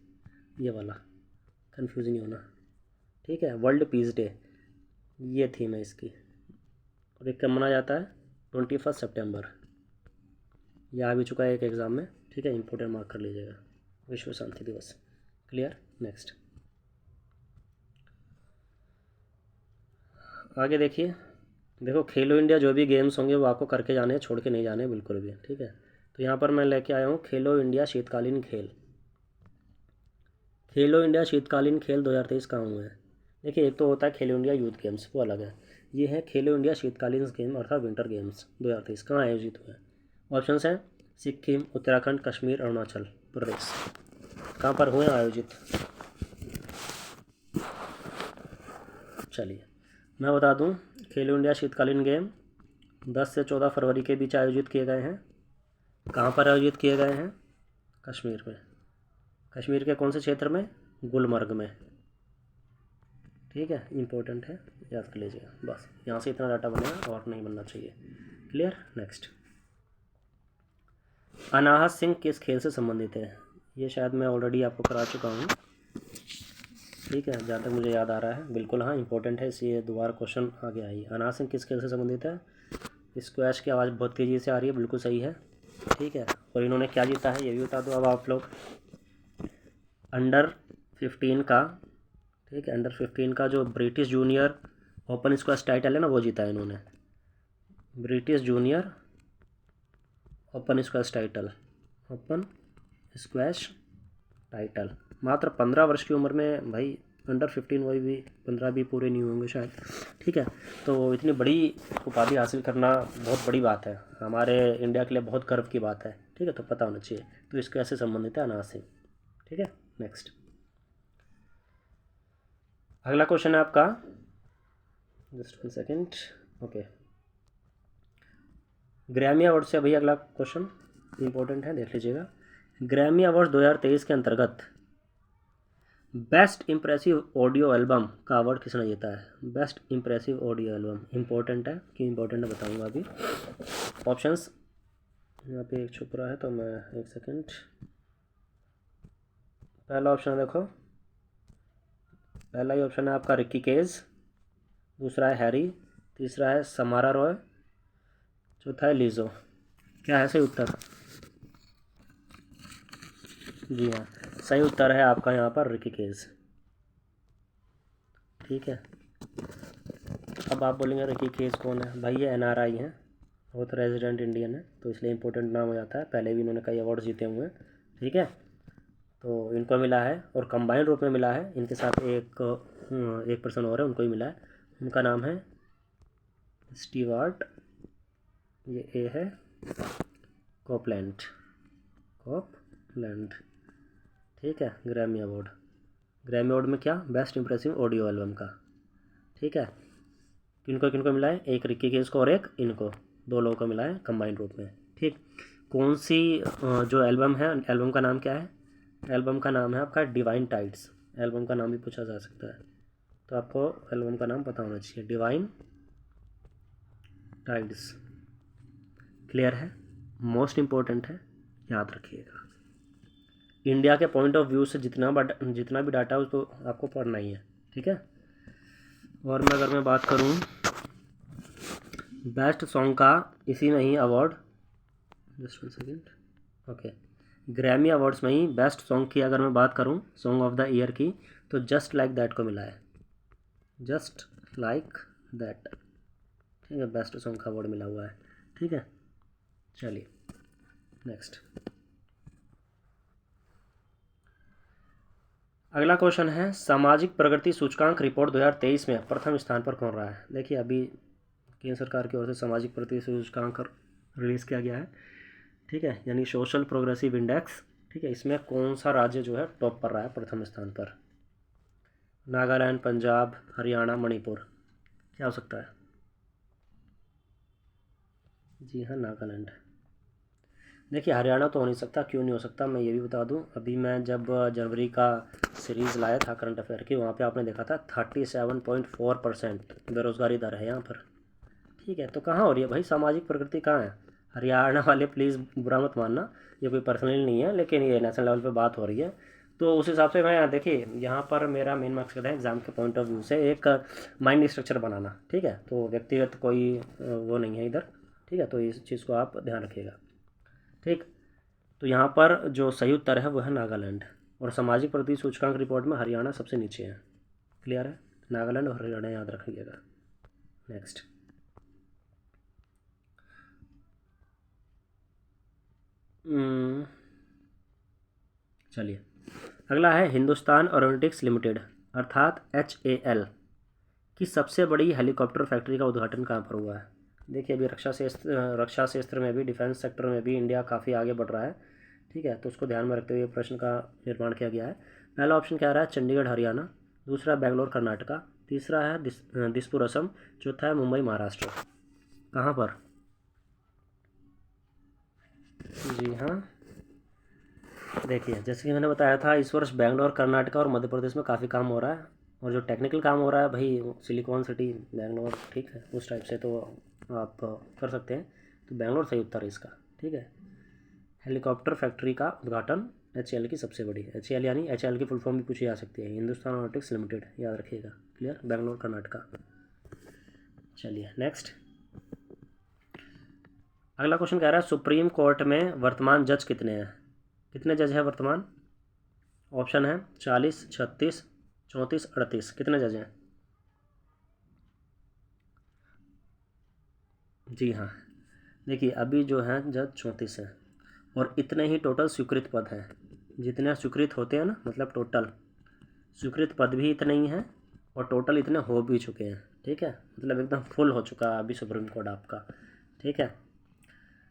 ये वाला, कंफ्यूज नहीं होना। ठीक है, वर्ल्ड पीस डे ये थीम है इसकी। और एक कब मनाया जाता है? 21 सितंबर। यह आ भी चुका है एक एग्ज़ाम में। ठीक है, इंपॉर्टेंट मार्क कर लीजिएगा। विश्व शांति दिवस। क्लियर। नेक्स्ट आगे देखिए। देखो, खेलो इंडिया जो भी गेम्स होंगे वो आपको करके जाने हैं, छोड़ के नहीं जाने हैं बिल्कुल भी। ठीक है, तो यहाँ पर मैं लेके आया हूँ खेलो इंडिया शीतकालीन खेल। खेलो इंडिया शीतकालीन खेल 2023 कहाँ हुए हैं? देखिए, एक तो होता है खेलो इंडिया यूथ गेम्स, वो अलग है। ये है खेलो इंडिया शीतकालीन गेम अर्थात विंटर गेम्स 2023 कहाँ आयोजित हुए हैं? ऑप्शंस हैं सिक्किम, उत्तराखंड, कश्मीर, अरुणाचल प्रदेश। कहाँ पर हुए हैं आयोजित? चलिए मैं बता दूं, खेलो इंडिया शीतकालीन गेम 10 से 14 फरवरी के बीच आयोजित किए गए हैं। कहाँ पर आयोजित किए गए हैं? कश्मीर में। कश्मीर के कौन से क्षेत्र में? गुलमर्ग में। ठीक है, इम्पोर्टेंट है, याद कर लीजिएगा। बस यहाँ से इतना डाटा बनेगा और नहीं बनना चाहिए। क्लियर। नेक्स्ट, अनाहत सिंह किस खेल से संबंधित है? ये शायद मैं ऑलरेडी आपको करा चुका हूँ। ठीक है, जहाँ तक मुझे याद आ रहा है। बिल्कुल हाँ, इंपॉर्टेंट है, इसलिए दोबारा क्वेश्चन आगे आई। अनाहत सिंह किस खेल से संबंधित है? स्क्वैश की आवाज़ बहुत तेज़ी से आ रही है, बिल्कुल सही है। ठीक है, और इन्होंने क्या जीता है ये भी बता दो अब आप लोग। अंडर 15 का, ठीक है, अंडर 15 का जो British junior open squash title है ना, वो जीता है इन्होंने। British junior open squash title, open squash title. मात्र 15 वर्ष की उम्र में भाई, अंडर 15 वही भी 15 भी पूरे नहीं होंगे शायद। ठीक है, तो इतनी बड़ी उपाधि हासिल करना बहुत बड़ी बात है, हमारे इंडिया के लिए बहुत गर्व की बात है। ठीक है, तो पता होना चाहिए। तो इसके ऐसे संबंधित है अनाहत सिंह। ठीक है। नेक्स्ट, अगला क्वेश्चन है आपका, just 1 second. Okay, Grammy award से अभी अगला क्वेश्चन इंपॉर्टेंट है, देख लीजिएगा। ग्रैमी अवार्ड 2023 के अंतर्गत बेस्ट इम्प्रेसिव ऑडियो एल्बम का अवार्ड किसने जीता है? Best impressive audio album important है, कि इंपॉर्टेंट है बताऊंगा अभी। ऑप्शंस यहाँ पे एक छुप रहा है तो मैं 1 सेकेंड। पहला ऑप्शन देखो, पहला ही ऑप्शन है आपका रिकी केज, दूसरा है हैरी, तीसरा है समारा रॉय, चौथा है लीजो। क्या है सही उत्तर? जी हाँ, सही उत्तर है आपका यहाँ पर रिकी केज। ठीक है, अब आप बोलेंगे रिकी केज कौन है? भाई ये NRI हैं, वो तो रेजिडेंट इंडियन है, तो इसलिए इंपॉर्टेंट नाम हो जाता है। पहले भी इन्होंने कई अवार्ड जीते हुए हैं। ठीक है, तो इनको मिला है और कंबाइंड रूप में मिला है। इनके साथ एक पर्सन और है, उनको ही मिला है। उनका नाम है स्टीवार्ट, ये ए है, कॉपलैंड, कॉपलैंड। ठीक है, ग्रैमी अवार्ड, ग्रैमी अवार्ड में क्या? बेस्ट इंप्रेसिव ऑडियो एल्बम का। ठीक है, किनको किनको मिला है? एक रिकी केज को और एक इनको, 2 लोगों को मिला है कंबाइंड रूप में। ठीक, कौन सी जो एल्बम है, एल्बम का नाम क्या है? एल्बम का नाम है आपका डिवाइन टाइड्स। एल्बम का नाम भी पूछा जा सकता है, तो आपको एल्बम का नाम पता होना चाहिए, डिवाइन टाइड्स। क्लियर है, मोस्ट इम्पोर्टेंट है, याद रखिएगा। इंडिया के पॉइंट ऑफ व्यू से जितना भी डाटा है उसको आपको पढ़ना ही है। ठीक है, और मैं अगर मैं बात करूँ बेस्ट सॉन्ग का, इसी में ही award, just 1 second. Okay, Grammy Awards में ही बेस्ट सॉन्ग की अगर मैं बात करूं, सॉन्ग ऑफ द ईयर की, तो जस्ट लाइक दैट को मिला है। जस्ट लाइक दैट, ठीक है, बेस्ट सॉन्ग का अवार्ड मिला हुआ है। ठीक है, चलिए नेक्स्ट, अगला क्वेश्चन है सामाजिक प्रगति सूचकांक रिपोर्ट 2023 में प्रथम स्थान पर कौन रहा है? देखिए, अभी केंद्र सरकार की ओर से सामाजिक प्रगति सूचकांक रिलीज़ किया गया है। ठीक है, यानी सोशल प्रोग्रेसिव इंडेक्स। ठीक है, इसमें कौन सा राज्य जो है टॉप पर रहा है, प्रथम स्थान पर? नागालैंड, पंजाब, हरियाणा, मणिपुर, क्या हो सकता है? जी हाँ, नागालैंड। देखिए, हरियाणा तो हो नहीं सकता। क्यों नहीं हो सकता, मैं ये भी बता दूं। अभी मैं जब जनवरी का सीरीज़ लाया था करंट अफेयर की, वहाँ पे आपने देखा था 37.4% बेरोज़गारी दर है यहाँ पर। ठीक है, तो कहाँ हो रही है भाई सामाजिक प्रगति, कहाँ है? हरियाणा वाले प्लीज़ बुरा मत मानना, ये कोई पर्सनली नहीं है, लेकिन ये नेशनल लेवल पे बात हो रही है। तो उस हिसाब से मैं, देखिए यहाँ पर मेरा मेन मकसद है एग्ज़ाम के पॉइंट ऑफ व्यू से एक माइंड स्ट्रक्चर बनाना। ठीक है, तो व्यक्तिगत कोई वो नहीं है इधर। ठीक है, तो इस चीज़ को आप ध्यान रखिएगा। ठीक, तो यहाँ पर जो सही उत्तर है वो है नागालैंड, और सामाजिक प्रगति सूचकांक रिपोर्ट में हरियाणा सबसे नीचे है। क्लियर है? नागालैंड और हरियाणा याद रखिएगा। नेक्स्ट, चलिए अगला है हिंदुस्तान एरोनॉटिक्स लिमिटेड अर्थात HAL की सबसे बड़ी हेलीकॉप्टर फैक्ट्री का उद्घाटन कहाँ पर हुआ है? देखिए, अभी रक्षा क्षेत्र में भी, डिफेंस सेक्टर में भी इंडिया काफ़ी आगे बढ़ रहा है। ठीक है, तो उसको ध्यान में रखते हुए प्रश्न का निर्माण किया गया है। पहला ऑप्शन क्या रहा है? चंडीगढ़ हरियाणा। दूसरा बेंगलोर कर्नाटका। तीसरा है दिसपुर असम। चौथा है मुंबई महाराष्ट्र। कहाँ पर? जी हाँ, देखिए जैसे कि मैंने बताया था, इस वर्ष बेंगलोर कर्नाटका और मध्य प्रदेश में काफ़ी काम हो रहा है, और जो टेक्निकल काम हो रहा है भाई, सिलिकॉन सिटी बेंगलोर, ठीक है, उस टाइप से तो आप कर सकते हैं। तो बेंगलोर सही उत्तर है इसका। ठीक है, हेलीकॉप्टर फैक्ट्री का उद्घाटन HAL की सबसे बड़ी, HAL यानी HAL की फुल फॉर्म भी पूछी जा सकती है, हिंदुस्तान एरोनॉटिक्स लिमिटेड, याद रखिएगा। क्लियर? बेंगलोर कर्नाटका। चलिए नेक्स्ट, अगला क्वेश्चन कह रहा है सुप्रीम कोर्ट में वर्तमान जज कितने हैं? कितने जज हैं वर्तमान? ऑप्शन है 40, 36, 34, 38। कितने जज हैं? जी हाँ, देखिए अभी जो है जज 34 है, और इतने ही टोटल स्वीकृत पद हैं। जितने स्वीकृत होते हैं ना, मतलब टोटल स्वीकृत पद भी इतने ही हैं, और टोटल इतने हो भी चुके हैं। ठीक है, मतलब एकदम फुल हो चुका है अभी सुप्रीम कोर्ट आपका। ठीक है,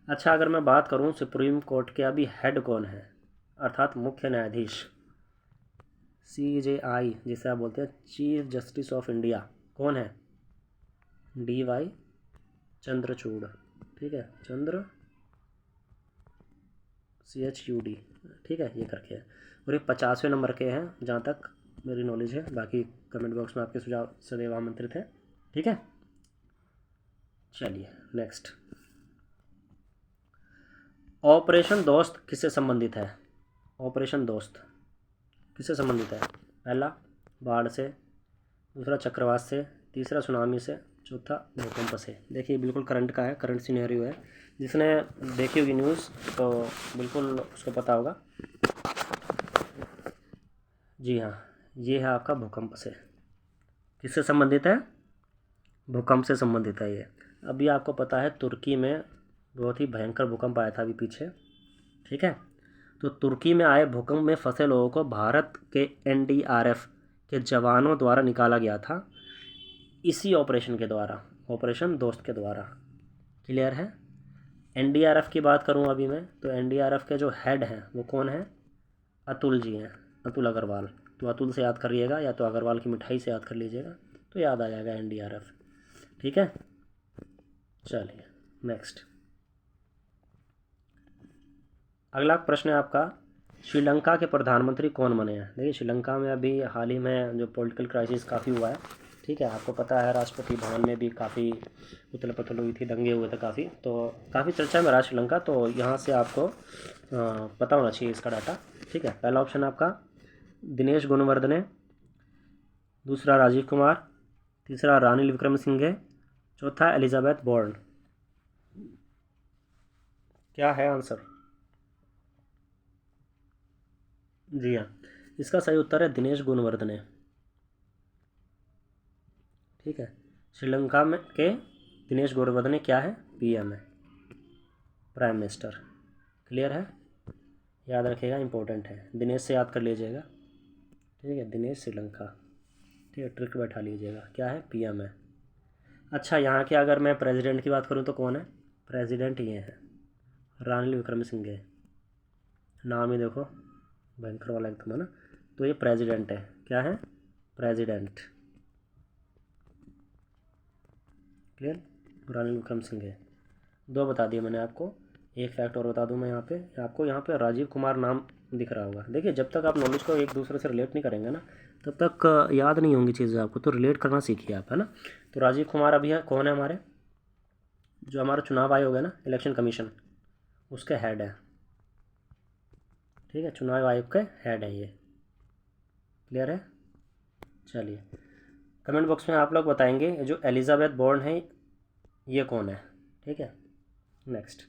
अच्छा अगर मैं बात करूं सुप्रीम कोर्ट के अभी हेड कौन है, अर्थात मुख्य न्यायाधीश, CJI जिसे आप बोलते हैं, चीफ जस्टिस ऑफ इंडिया, कौन है? DY चंद्रचूड़। ठीक है, चंद्र CHUD। ठीक है, ये करके है, और ये 50वें नंबर के हैं जहाँ तक मेरी नॉलेज है। बाकी कमेंट बॉक्स में आपके सुझाव सदैव आमंत्रित हैं। ठीक है, चलिए नेक्स्ट, ऑपरेशन दोस्त किससे संबंधित है? ऑपरेशन दोस्त किससे संबंधित है? पहला बाढ़ से, दूसरा चक्रवात से, तीसरा सुनामी से, चौथा भूकंप से। देखिए बिल्कुल करंट का है, करंट सिनेरियो है। जिसने देखी होगी न्यूज़ तो बिल्कुल उसको पता होगा। जी हाँ, ये है आपका भूकंप से। किससे संबंधित है? भूकंप से संबंधित है ये। अभी आपको पता है तुर्की में बहुत ही भयंकर भूकंप आया था अभी पीछे। ठीक है, तो तुर्की में आए भूकंप में फंसे लोगों को भारत के NDRF के जवानों द्वारा निकाला गया था, इसी ऑपरेशन के द्वारा, ऑपरेशन दोस्त के द्वारा। क्लियर है? NDRF की बात करूं अभी मैं, तो NDRF के जो हेड हैं वो कौन है? अतुल जी हैं, अतुल अग्रवाल। तो अतुल से याद करिएगा, या तो अग्रवाल की मिठाई से याद कर लीजिएगा, तो याद आ जाएगा NDRF। ठीक है, चलिए नेक्स्ट, अगला प्रश्न है आपका, श्रीलंका के प्रधानमंत्री कौन बने हैं? देखिए श्रीलंका में अभी हाल ही में जो पॉलिटिकल क्राइसिस काफ़ी हुआ है। ठीक है, आपको पता है राष्ट्रपति भवन में भी काफ़ी उथल पुथल हुई थी, दंगे हुए थे काफ़ी, तो काफ़ी चर्चा में रहा श्रीलंका। तो यहाँ से आपको पता होना चाहिए इसका डाटा। ठीक है, पहला ऑप्शन आपका दिनेश गुणवर्धने, दूसरा राजीव कुमार, तीसरा रानिल विक्रमसिंघे, चौथा एलिजाबेथ बोर्न। क्या है आंसर? जी हाँ, इसका सही उत्तर है दिनेश गुणवर्धने। ठीक है, श्रीलंका में के दिनेश गुणवर्धने क्या है? PM है, प्राइम मिनिस्टर। क्लियर है? याद रखिएगा, इंपॉर्टेंट है, दिनेश से याद कर लीजिएगा। ठीक है, दिनेश श्रीलंका। ठीक है, ट्रिक बैठा लीजिएगा, क्या है? PM है। अच्छा, यहाँ के अगर मैं प्रेसिडेंट की बात करूँ तो कौन है? प्रेसिडेंट ये है रानिल विक्रमसिंघे, नाम ही देखो भयंकर वाला एकदम है ना। तो ये प्रेसिडेंट है, क्या है, प्रेसिडेंट। क्लियर, रानिल विक्रमसिंघे। दो बता दिए मैंने आपको। एक फैक्ट और बता दूं मैं यहाँ पे, आपको यहाँ पे राजीव कुमार नाम दिख रहा होगा। देखिए जब तक आप नॉलेज को एक दूसरे से रिलेट नहीं करेंगे ना, तब तक याद नहीं होंगी चीज़ें आपको। तो रिलेट करना सीखिए आप, है ना। तो राजीव कुमार अभी है कौन है हमारे, जो हमारा चुनाव आयोग है ना, इलेक्शन कमीशन, उसके हेड है। ठीक है, चुनाव आयोग के हेड है ये। क्लियर है। चलिए, कमेंट बॉक्स में आप लोग बताएंगे जो एलिजाबेथ बोर्न है ये कौन है। ठीक है, next.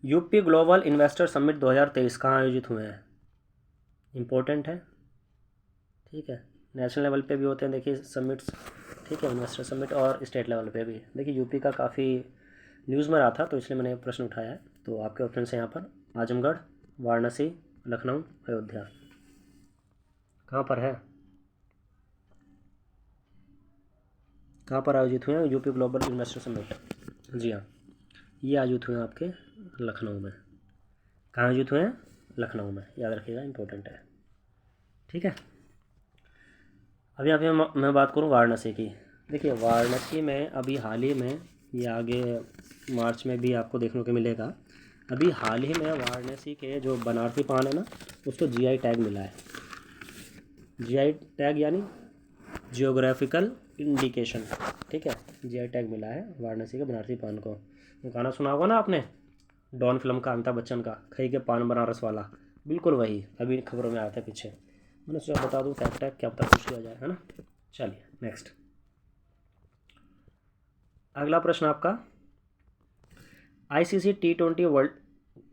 UP global investor summit 2023 कहाँ आयोजित हुए हैं, इम्पोर्टेंट है। ठीक है, नेशनल लेवल पे भी होते हैं देखिए समिट्स। ठीक है, इन्वेस्टर समिट, और स्टेट लेवल पे भी। देखिए यूपी का काफ़ी न्यूज़ में रहा था, तो इसलिए मैंने प्रश्न उठाया है। तो आपके ऑप्शन है यहाँ पर आजमगढ़, वाराणसी, लखनऊ, अयोध्या। कहाँ पर है, कहाँ पर आयोजित हुए हैं यूपी ग्लोबल इन्वेस्टर समिट। जी हाँ, ये आयोजित हुए हैं आपके लखनऊ में। कहाँ आयोजित हुए हैं, लखनऊ में, याद रखिएगा, इंपॉर्टेंट है। ठीक है, अभी यहाँ पे मैं बात करूँ वाराणसी की। देखिए वाराणसी में अभी हाल ही में, ये आगे मार्च में भी आपको देखने को मिलेगा, अभी हाल ही में वाराणसी के जो बनारसी पान है ना, उसको जीआई टैग मिला है। जीआई टैग यानी जियोग्राफिकल इंडिकेशन। ठीक है, जीआई टैग मिला है वाराणसी के बनारसी पान को। वो गाना सुना होगा ना आपने, डॉन फिल्म का, अमिताभ बच्चन का, खई के पान बनारस वाला, बिल्कुल वही अभी खबरों में आया था पीछे। मैंने सोचा बता दूँ फैक्ट है, क्या पता पूछ लिया जाए, है ना। चलिए नेक्स्ट, अगला प्रश्न आपका, ICC T20 world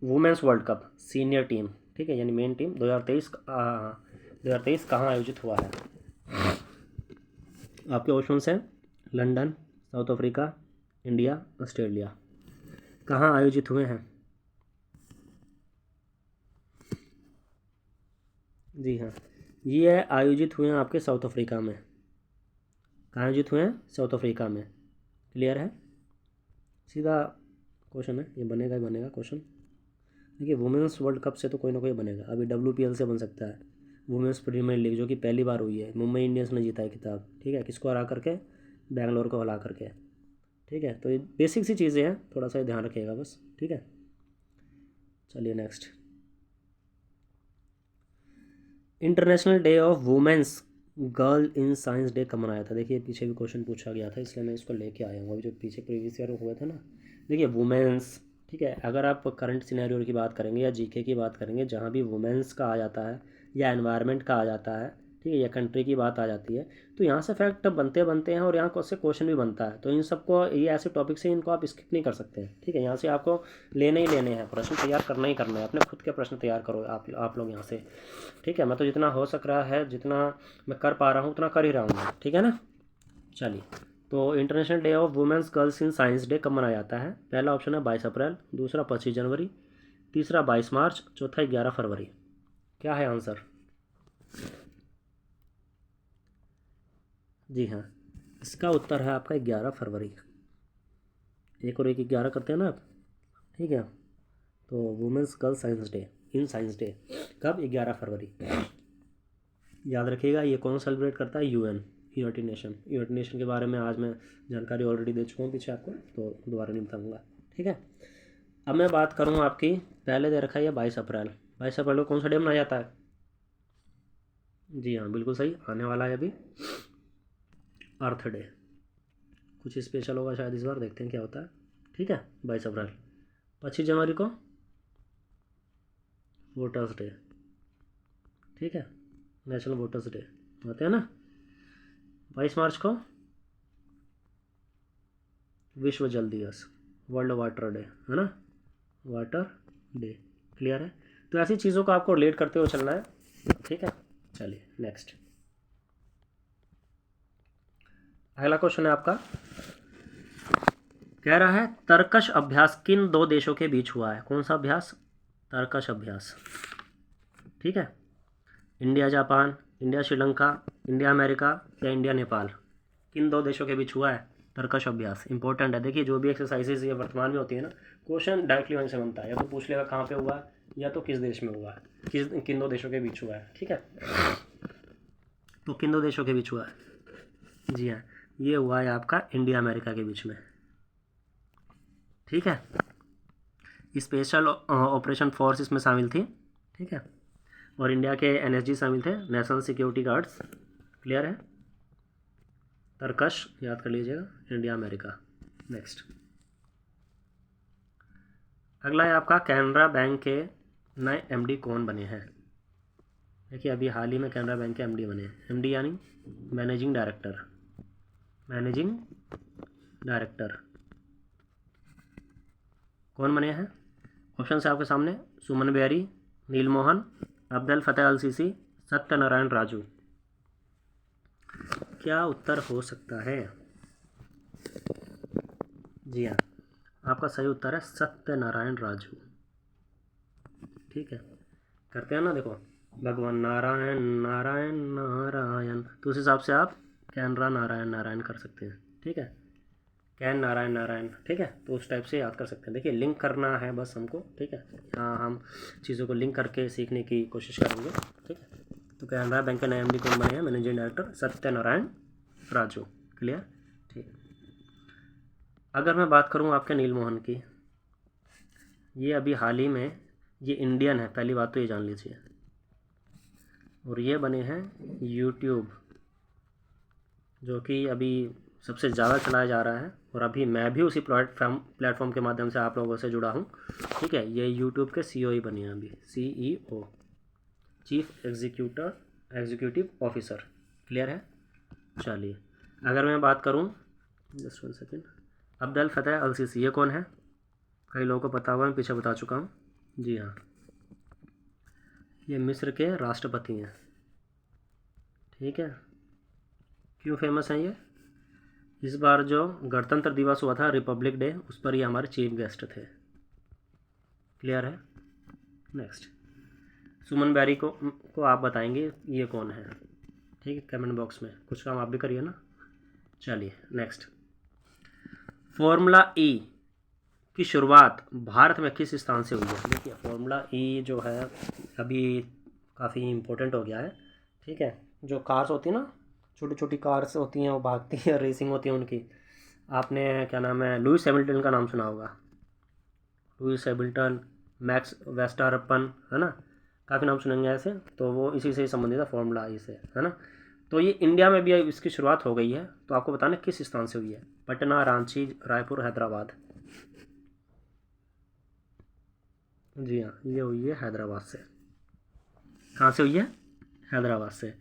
women's world cup senior team, ठीक है, यानी मेन टीम 2023 कहाँ आयोजित हुआ है। आपके ऑप्शंस हैं London, south Africa, India, Australia. कहाँ आयोजित हुए हैं, जी हाँ, ये आयोजित हुए हैं आपके साउथ अफ्रीका में। कहाँ आयोजित हुए हैं, साउथ अफ्रीका में। क्लियर है, सीधा क्वेश्चन है, ये बनेगा ही बनेगा क्वेश्चन। देखिए वुमेंस वर्ल्ड कप से तो कोई ना कोई बनेगा। अभी WPL से बन सकता है, वुमेंस प्रीमियर लीग, जो कि पहली बार हुई है, मुंबई इंडियंस ने जीता है खिताब। ठीक है, किसको हरा करके, बैंगलोर को हरा करके। ठीक है, तो ये बेसिक सी चीज़ें हैं, थोड़ा सा ध्यान रखिएगा बस। ठीक है, चलिए next, international day of women's girl in science day कब मनाया था। देखिए पीछे भी क्वेश्चन पूछा गया था, इसलिए मैं इसको लेके आया हूँ। अभी जो पीछे प्रीवियस ईयर हुए थे ना, देखिए वुमेंस, ठीक है, अगर आप करंट सिनेरियो की बात करेंगे या जीके की बात करेंगे, जहाँ भी वुमेंस का आ जाता है या एनवायरनमेंट का आ जाता है, ठीक है, या कंट्री की बात आ जाती है, तो यहाँ से फैक्ट बनते बनते हैं और यहाँ से क्वेश्चन भी बनता है। तो इन सबको, ये ऐसे टॉपिक से इनको आप स्किप नहीं कर सकते हैं। ठीक है, यहाँ से आपको लेने ही लेने हैं, प्रश्न तैयार करना ही करना है, अपने खुद के प्रश्न तैयार करो आप लोग यहाँ से। ठीक है, मैं तो जितना हो सक रहा है, जितना मैं कर पा रहा हूँ उतना कर ही रहा हूँ। ठीक है ना। चलिए, तो international day of women's girls in science day कब मनाया जाता है। पहला ऑप्शन है 22 अप्रैल, दूसरा 25 जनवरी, तीसरा 22 मार्च, चौथा 11 फरवरी। क्या है आंसर, जी हाँ, इसका उत्तर है आपका 11 फरवरी। एक और एक 11 करते हैं ना आप। ठीक है, तो women's girl science day in science day कब, 11 फरवरी। याद रखिएगा, ये कौन सेलिब्रेट करता है, UN, यूनाइटेड नेशन के बारे में आज मैं जानकारी ऑलरेडी दे चुका हूँ पीछे आपको, तो दोबारा नहीं बताऊँगा। ठीक है, अब मैं बात करूँ आपकी, पहले दे रखा है 22 अप्रैल। 22 अप्रैल को कौन सा डे मनाया जाता है, जी हाँ बिल्कुल सही, आने वाला है अभी, अर्थ डे। कुछ स्पेशल होगा शायद इस बार, देखते हैं क्या होता है। ठीक है, 22 अप्रैल। 25 जनवरी को वोटर्स डे, ठीक है, नेशनल वोटर्स डे होते हैं ना। 22 मार्च को विश्व जल दिवस, वर्ल्ड वाटर डे, है ना, वाटर डे। क्लियर है, तो ऐसी चीज़ों को आपको रिलेट करते हुए चलना है। ठीक है, चलिए नेक्स्ट, अगला क्वेश्चन है आपका, कह रहा है तर्कश अभ्यास किन दो देशों के बीच हुआ है। कौन सा अभ्यास, तर्कश अभ्यास। ठीक है, India Japan, India Sri Lanka, India America या इंडिया नेपाल, किन दो देशों के बीच हुआ है। तर्कश अभ्यास इंपॉर्टेंट है। देखिए जो भी एक्सरसाइजेज ये वर्तमान में होती है ना, क्वेश्चन डायरेक्टली वहीं से बनता है, या तो पूछ लेगा कहाँ पे हुआ है, या तो किस देश में हुआ है, किन दो देशों के बीच हुआ है। ठीक है, तो किन दो देशों के बीच हुआ है? जी हाँ, ये हुआ है आपका इंडिया अमेरिका के बीच में। ठीक है, स्पेशल ऑपरेशन फोर्स इसमें शामिल थी। ठीक है, और इंडिया के एनएसजी शामिल थे, नेशनल सिक्योरिटी गार्ड्स। क्लियर है? तर्कश याद कर लीजिएगा, इंडिया अमेरिका। नेक्स्ट, अगला है आपका कैनरा बैंक के नए एमडी कौन बने हैं? देखिए अभी हाल ही में कैनरा बैंक के एमडी बने हैं। एमडी यानी मैनेजिंग डायरेक्टर। मैनेजिंग डायरेक्टर कौन बने हैं? ऑप्शन है आपके सामने, सुमन बेरी, नील मोहन, अब्दुल फतेह अल सीसी, सत्यनारायण राजू। क्या उत्तर हो सकता है? जी हाँ, आपका सही उत्तर है सत्यनारायण राजू। ठीक है, करते हैं ना, देखो भगवान नारायण नारायण नारायण, तो उस हिसाब से आप कैनरा नारायण नारायण कर सकते हैं। ठीक है, कैन नारायण नारायण। ठीक है, तो उस टाइप से याद कर सकते हैं। देखिए लिंक करना है बस हमको। ठीक है, हाँ, हम चीज़ों को लिंक करके सीखने की कोशिश करेंगे। ठीक है, तो कैनरा बैंक के नए एमडी कौन बने हैं? Managing director Satyanarayan Raju. Clear? ठीक, अगर मैं बात करूँ आपके नील मोहन की, ये अभी हाल ही में, ये इंडियन है, पहली बात तो ये जान लीजिए, और ये बने हैं यूट्यूब, जो कि अभी सबसे ज़्यादा चलाया जा रहा है, और अभी मैं भी उसी प्लेटफॉर्म के माध्यम से आप लोगों से जुड़ा हूँ। ठीक है, ये यूट्यूब के सीईओ ही बने हैं अभी, CEO, chief executive officer. Clear है? चलिए, अगर मैं बात करूँ, जस्ट 1 सेकेंड, अब्दुल फतेह अल सीसी, ये कौन है? कई लोगों को पता हुआ, मैं पीछे बता चुका हूँ। जी हाँ, ये मिस्र के राष्ट्रपति हैं। ठीक है, क्यों फेमस हैं ये? इस बार जो गणतंत्र दिवस हुआ था, रिपब्लिक डे, उस पर ये हमारे चीफ गेस्ट थे। क्लियर है? नेक्स्ट, सुमन बेरी को आप बताएंगे ये कौन है। ठीक है, कमेंट बॉक्स में कुछ काम आप भी करिए ना। चलिए नेक्स्ट, फॉर्मूला ई की शुरुआत भारत में किस स्थान से हुई है? देखिए फॉर्मूला ई जो है अभी काफ़ी इम्पोर्टेंट हो गया है। ठीक है, जो कार्स होती है ना, छोटी छोटी कार्स होती हैं, वो भागती हैं, रेसिंग होती है उनकी। आपने क्या नाम है, लुइस हैमिल्टन का नाम सुना होगा, लुइस हैमिल्टन, मैक्स वेस्टरपन, है ना, काफ़ी नाम सुनेंगे ऐसे, तो वो इसी से संबंधित है, फॉर्मूला ई से, है ना। तो ये इंडिया में भी इसकी शुरुआत हो गई है, तो आपको बताना किस स्थान से हुई है? पटना, रांची, रायपुर, हैदराबाद। जी हाँ, ये हुई है हैदराबाद से। कहाँ से हुई है? हैदराबाद से।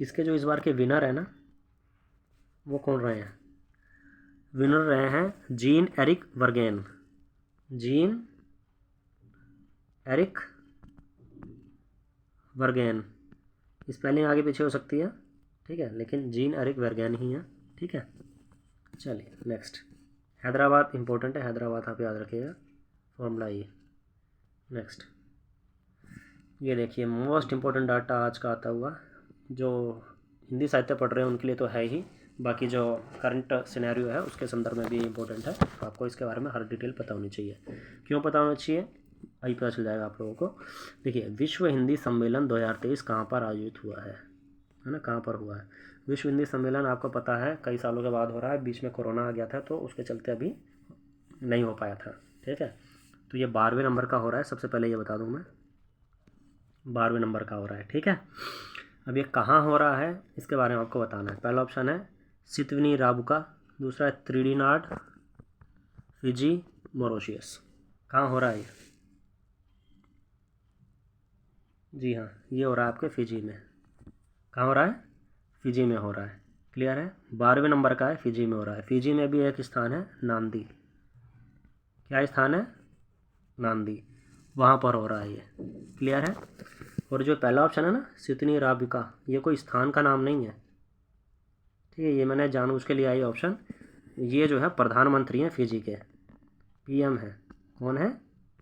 इसके जो इस बार के विनर है ना, वो कौन रहे हैं? विनर रहे हैं Jean Eric Vergne. Jean Eric Vergne, spelling आगे पीछे हो सकती है। ठीक है, लेकिन जीन एरिक वर्गेन ही है। ठीक है, चलिए नेक्स्ट, हैदराबाद इंपॉर्टेंट है, हैदराबाद आप याद रखिएगा, फॉर्मूला ई। नेक्स्ट, ये देखिए मोस्ट इम्पोर्टेंट डाटा आज का आता हुआ, जो हिंदी साहित्य पढ़ रहे हैं उनके लिए तो है ही, बाकी जो करंट सिनेरियो है उसके संदर्भ में भी इम्पोर्टेंट है, तो आपको इसके बारे में हर डिटेल पता होनी चाहिए। क्यों पता होना चाहिए? अभी पता चल जाएगा आप लोगों को। देखिए, विश्व हिंदी सम्मेलन 2023 कहाँ पर आयोजित हुआ है ना, कहाँ पर हुआ है? विश्व हिंदी सम्मेलन आपको पता है कई सालों के बाद हो रहा है, बीच में कोरोना आ गया था तो उसके चलते अभी नहीं हो पाया था। ठीक है, तो ये 12वें नंबर का हो रहा है, सबसे पहले ये बता दूँ मैं, 12वें नंबर का हो रहा है। ठीक है, अब ये कहाँ हो रहा है इसके बारे में आपको बताना है। पहला ऑप्शन है सितवनी राबुका, दूसरा है त्रिडिनाड, फिजी, मॉरिशस। कहाँ हो रहा है ये? जी हाँ, ये हो रहा है आपके फिजी में। कहाँ हो रहा है? फिजी में हो रहा है। क्लियर है? 12वें नंबर का है, फिजी में हो रहा है। फिजी में भी एक स्थान है नांदी। क्या स्थान है? नांदी, वहाँ पर हो रहा है ये। क्लियर है? और जो पहला ऑप्शन है ना सितनी राबिका, ये कोई स्थान का नाम नहीं है। ठीक है, ये मैंने जानबूझ के लिया ये ऑप्शन। ये जो है प्रधानमंत्री हैं फिजी के, पीएम है। कौन है?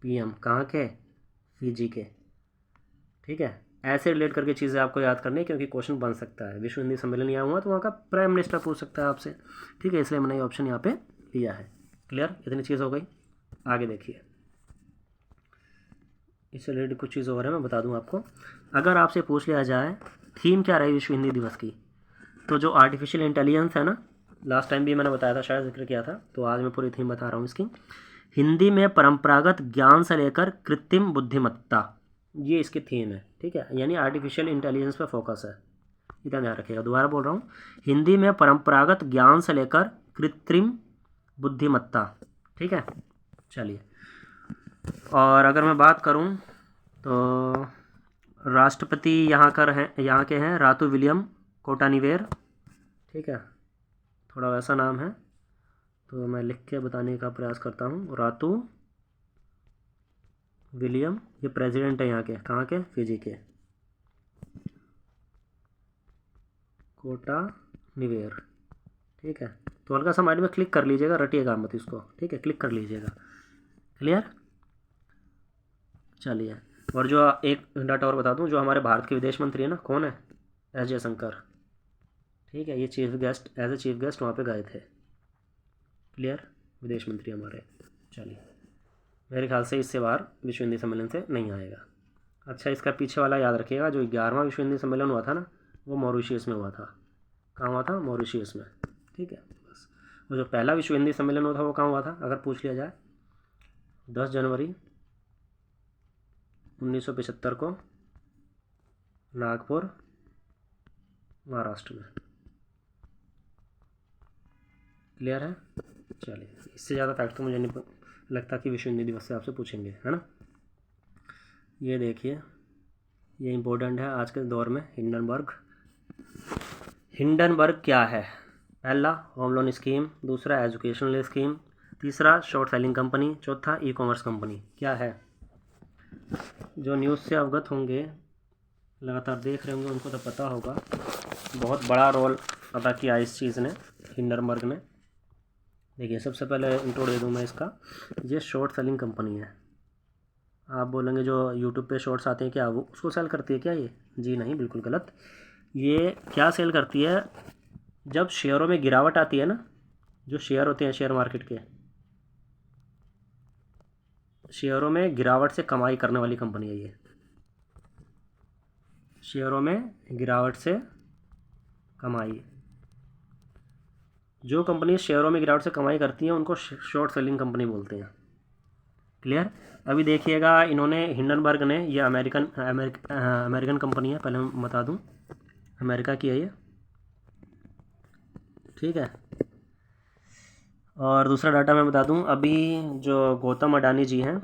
पीएम। कहाँ के? फिजी के। ठीक है, ऐसे रिलेट करके चीज़ें आपको याद करनी है, क्योंकि क्वेश्चन बन सकता है। विश्व हिंदी सम्मेलन यहाँ हुआ तो वहाँ का प्राइम मिनिस्टर पूछ सकता है आपसे, ठीक है, इसलिए मैंने ये ऑप्शन यहाँ पे लिया है। क्लियर, इतनी चीज़ हो गई। आगे देखिए, इससे रिलेटेड कुछ चीज़ और है, मैं बता दूँ आपको। अगर आपसे पूछ लिया जाए थीम क्या रही विश्व हिंदी दिवस की, तो जो आर्टिफिशियल इंटेलिजेंस है ना, लास्ट टाइम भी मैंने बताया था, शायद जिक्र किया था, तो आज मैं पूरी थीम बता रहा हूँ इसकी। हिंदी में परंपरागत ज्ञान से लेकर कृत्रिम बुद्धिमत्ता, ये इसकी थीम है, ठीक है, यानी आर्टिफिशियल इंटेलिजेंस पर फोकस है, इतना ध्यान रखिएगा। दोबारा बोल रहा हूँ, हिंदी में परंपरागत ज्ञान से लेकर कृत्रिम बुद्धिमत्ता, ठीक है। चलिए, और अगर मैं बात करूँ तो राष्ट्रपति यहाँ के हैं रातू विलियम कोटानीवेर, ठीक है, थोड़ा वैसा नाम है तो मैं लिख के बताने का प्रयास करता हूँ। रातू विलियम, ये प्रेसिडेंट है यहाँ के, कहाँ के, फिजी के, कोटानीवेर, ठीक है। तो हल्का सा माइंड में क्लिक कर लीजिएगा, रटिएगा मत इसको, ठीक है, क्लिक कर लीजिएगा। क्लियर। चलिए, और जो एक डाटा और बता दूं, जो हमारे भारत के विदेश मंत्री है ना, कौन है, एस जयशंकर, ठीक है, ये chief guest, as a chief guest वहाँ पे गए थे। क्लियर, विदेश मंत्री हमारे। चलिए, मेरे ख्याल से इससे बाहर विश्व हिंदी सम्मेलन से नहीं आएगा। अच्छा, इसका पीछे वाला याद रखिएगा, जो 11वां विश्व हिंदी सम्मेलन हुआ था ना, वो मॉरिशस में हुआ था। कहाँ हुआ था, मॉरिशस में, ठीक है, बस। और जो पहला विश्व हिंदी सम्मेलन हुआ था वो कहाँ हुआ था, अगर पूछ लिया जाए, 10 जनवरी 1975 को नागपुर, महाराष्ट्र में। क्लियर है। चलिए, इससे ज़्यादा फैक्ट तो मुझे नहीं लगता कि विश्व हिंदी दिवस से आपसे पूछेंगे, है ना। ये देखिए, ये इम्पोर्टेंट है आज के दौर में। हिंडनबर्ग क्या है, पहला होम लोन स्कीम, दूसरा एजुकेशनल स्कीम, तीसरा शॉर्ट सेलिंग कंपनी, चौथा ई कॉमर्स कंपनी, क्या है। जो न्यूज़ से अवगत होंगे, लगातार देख रहे होंगे, उनको तो पता होगा, बहुत बड़ा रोल अदा किया इस चीज़ ने, हिंडनबर्ग ने। देखिए, सबसे पहले इंट्रो दे दूँ मैं इसका। ये शॉर्ट सेलिंग कंपनी है। आप बोलेंगे जो यूट्यूब पे शॉर्ट्स आते हैं, क्या वो उसको सेल करती है क्या ये? जी नहीं, बिल्कुल गलत। ये क्या सेल करती है, जब शेयरों में गिरावट आती है ना, जो शेयर होते हैं शेयर मार्केट के, शेयरों में गिरावट से कमाई करने वाली कंपनी है ये। शेयरों में गिरावट से कमाई, जो कंपनी शेयरों में गिरावट से कमाई करती हैं उनको शॉर्ट सेलिंग कंपनी बोलते हैं। क्लियर। अभी देखिएगा, इन्होंने हिंडनबर्ग ने, ये अमेरिकन कंपनी है, पहले मैं बता दूं, अमेरिका की है ये, ठीक है। और दूसरा डाटा मैं बता दूं, अभी जो गौतम अडानी जी हैं,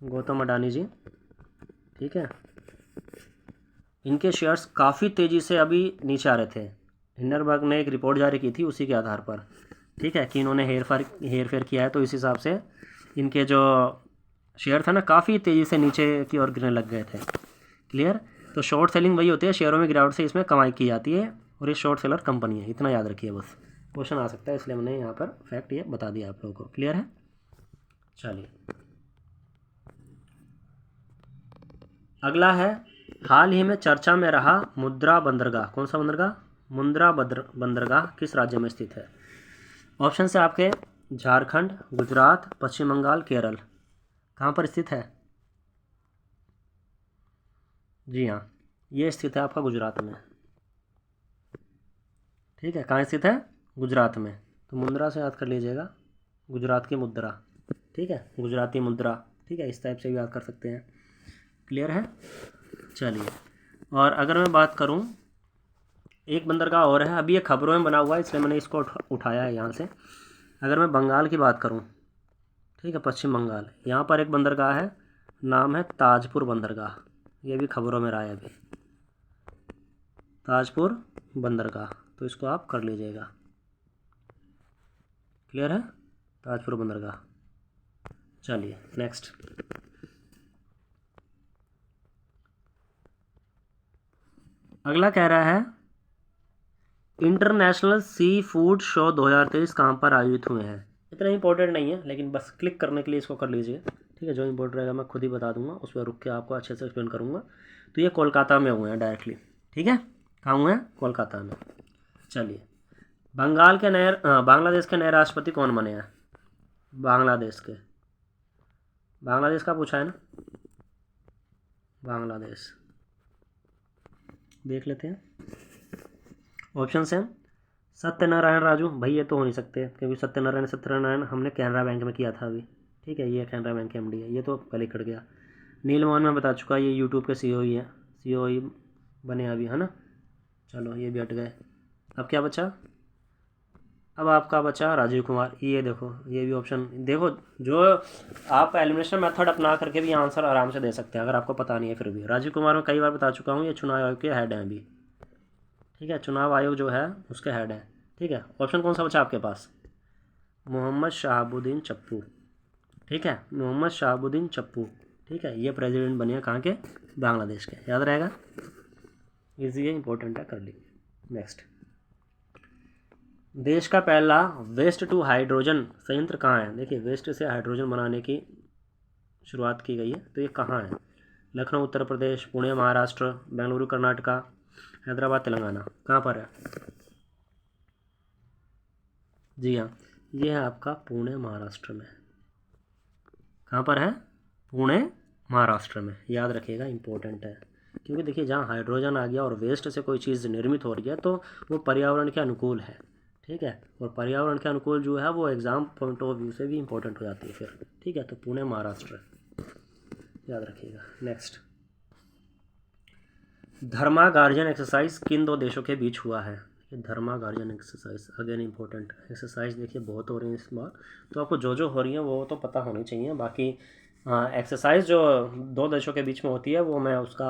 गौतम अडानी जी, ठीक है, इनके शेयर्स काफ़ी तेज़ी से अभी नीचे आ रहे थे। हिंडनबर्ग ने एक रिपोर्ट जारी की थी उसी के आधार पर, ठीक है, कि इन्होंने हेर फेर किया है, तो इस हिसाब से इनके जो शेयर था ना, काफ़ी तेज़ी से नीचे की ओर गिरने लग गए थे। क्लियर। तो शॉर्ट सेलिंग वही होती है, शेयरों में गिरावट से इसमें कमाई की जाती है, और ये शॉर्ट सेलर कंपनी है, इतना याद रखिए बस। क्वेश्चन आ सकता है, इसलिए मैंने यहाँ पर फैक्ट ये बता दिया आप लोगों को। क्लियर है। चलिए, अगला है, हाल ही में चर्चा में रहा मुंद्रा बंदरगाह। कौन सा बंदरगाह? मुंद्रा बंदरगाह किस राज्य में स्थित है? ऑप्शन से आपके झारखंड, गुजरात, पश्चिम बंगाल, केरल। कहाँ पर स्थित है? जी हाँ, ये स्थित है आपका गुजरात में, ठीक है। कहाँ स्थित है? गुजरात में। तो मुंद्रा से याद कर लीजिएगा, गुजरात की मुद्रा, ठीक है, गुजराती मुद्रा, ठीक है, इस टाइप से भी याद कर सकते हैं। क्लियर है। चलिए, और अगर मैं बात करूं, एक बंदरगाह और है, अभी ये खबरों में बना हुआ है, इसलिए मैंने इसको उठाया है यहाँ से। अगर मैं बंगाल की बात करूं, ठीक है, पश्चिम बंगाल, यहाँ पर एक बंदरगाह है, नाम है ताजपुर बंदरगाह, ये भी खबरों में रहा है अभी, ताजपुर बंदरगाह, तो इसको आप कर लीजिएगा। क्लियर है, ताजपुर बंदरगाह। चलिए नेक्स्ट, अगला कह रहा है, इंटरनेशनल सी फूड शो 2023 कहाँ पर आयोजित हुए हैं? इतना इंपॉर्टेंट नहीं है, लेकिन बस क्लिक करने के लिए इसको कर लीजिए, ठीक है, जो इम्पोर्टेंट रहेगा मैं खुद ही बता दूंगा, उस पर रुक के आपको अच्छे से एक्सप्लेन करूँगा। तो ये कोलकाता में हुए हैं डायरेक्टली, ठीक है, कहाँ हुए हैं? कोलकाता में। चलिए, बांग्लादेश के नए राष्ट्रपति कौन बने हैं? बांग्लादेश का पूछा है ना, बांग्लादेश देख लेते हैं। ऑप्शन हैं सत्यनारायण राजू, भाई ये तो हो नहीं सकते, क्योंकि सत्यनारायण हमने कैनरा बैंक में किया था अभी, ठीक है, ये कैनरा बैंक के एमडी है, ये तो पहले कट गया। नीलमोहन मैं बता चुका, ये यूट्यूब के सीईओ ही है, सीईओ ही बने अभी, है ना। चलो ये भी हट गए। अब क्या बचा? अब आपका बचा राजीव कुमार। ये देखो, ये भी ऑप्शन देखो, जो आप एलिमिनेशन मेथड अपना करके भी आंसर आराम से दे सकते हैं अगर आपको पता नहीं है। फिर भी राजीव कुमार मैं कई बार बता चुका हूँ, ये चुनाव आयोग के हेड हैं अभी, ठीक है, चुनाव आयोग जो है उसके हेड हैं, ठीक है। ऑप्शन कौन सा बचा आपके पास? मोहम्मद शहाबुद्दीन चप्पू, ठीक है, मोहम्मद शहाबुद्दीन चप्पू, ठीक है, ये प्रेसिडेंट बने हैं कहाँ के? बांग्लादेश के, याद रहेगा, इजी है, इंपॉर्टेंट है, कर लीजिए। नेक्स्ट, देश का पहला वेस्ट टू हाइड्रोजन संयंत्र कहाँ है? देखिए, वेस्ट से हाइड्रोजन बनाने की शुरुआत की गई है, तो ये कहाँ है? लखनऊ उत्तर प्रदेश, पुणे महाराष्ट्र, बेंगलुरु कर्नाटका, हैदराबाद तेलंगाना, कहाँ पर है? जी हाँ, ये है आपका पुणे महाराष्ट्र में। कहाँ पर है? पुणे महाराष्ट्र में, याद रखिएगा, इंपॉर्टेंट है। क्योंकि देखिए, जहाँ हाइड्रोजन आ गया और वेस्ट से कोई चीज़ निर्मित हो रही है तो वो पर्यावरण के अनुकूल है, ठीक है, और पर्यावरण के अनुकूल जो है वो एग्ज़ाम पॉइंट ऑफ व्यू से भी इम्पोर्टेंट हो जाती है फिर, ठीक है। तो पुणे महाराष्ट्र, याद रखिएगा। नेक्स्ट, धर्मा गार्जन एक्सरसाइज किन दो देशों के बीच हुआ है? धर्मा गार्जन एक्सरसाइज अगेन इंपॉर्टेंट एक्सरसाइज, देखिए बहुत हो रही है इस बार, तो आपको जो जो हो रही है वो तो पता होनी चाहिए। बाकी एक्सरसाइज जो दो देशों के बीच में होती है वो मैं उसका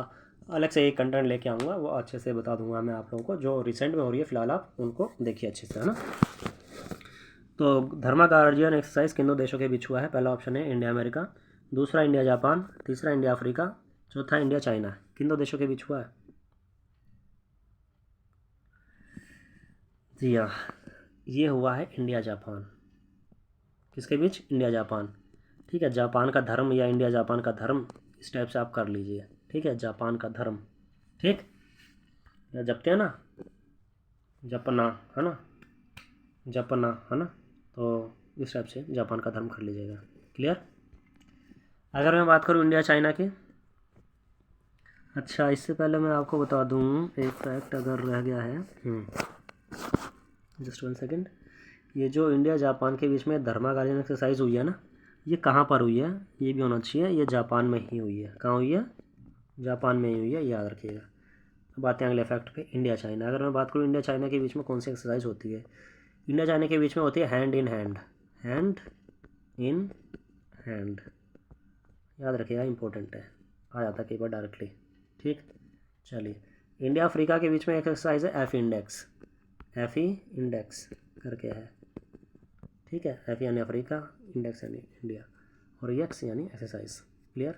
अलग से एक कंटेंट लेके आऊँगा, वो अच्छे से बता दूंगा मैं आप लोगों को। जो रिसेंट में हो रही है फ़िलहाल आप उनको देखिए अच्छे से, है ना। तो धर्मा गार्जियन एक्सरसाइज किन दो देशों के बीच हुआ है? पहला ऑप्शन है इंडिया अमेरिका, दूसरा इंडिया जापान, तीसरा इंडिया अफ्रीका, चौथा इंडिया चाइना। किन दो देशों के बीच हुआ है? जी हाँ, ये हुआ है इंडिया जापान। किसके बीच? इंडिया जापान, ठीक है। जापान का धर्म या इंडिया जापान का धर्म, इस टाइप से आप कर लीजिए, ठीक है। जापान का धर्म, ठीक, या जपते हैं ना, जपना, है ना, जपना, है ना, तो इस टाइप से जापान का धर्म कर लीजिएगा। क्लियर? अगर मैं बात करूँ इंडिया चाइना की, अच्छा इससे पहले मैं आपको बता दूँ एक फैक्ट अगर रह गया है, जस्ट 1 सेकेंड। ये जो इंडिया जापान के बीच में धर्मा गार्जन एक्सरसाइज हुई है ना, ये कहाँ पर हुई है? ये भी होना चाहिए, ये जापान में ही हुई है। कहाँ हुई है? जापान में ही हुई है, याद रखिएगा। अब आते हैं अगले फैक्ट पे, इंडिया चाइना। अगर मैं बात करूँ इंडिया चाइना के बीच में कौन सी एक्सरसाइज होती है? इंडिया चाइना के बीच में होती है hand in hand, hand in hand, याद रखिएगा, इंपॉर्टेंट है, आ जाता है कई बार डायरेक्टली, ठीक। चलिए, इंडिया अफ्रीका के बीच में एक एक्सरसाइज है F index, F E index करके है, ठीक है। एफ यानी अफ्रीका, इंडेक्स यानी इंडिया, और एक्स यानी एक्सरसाइज। क्लियर?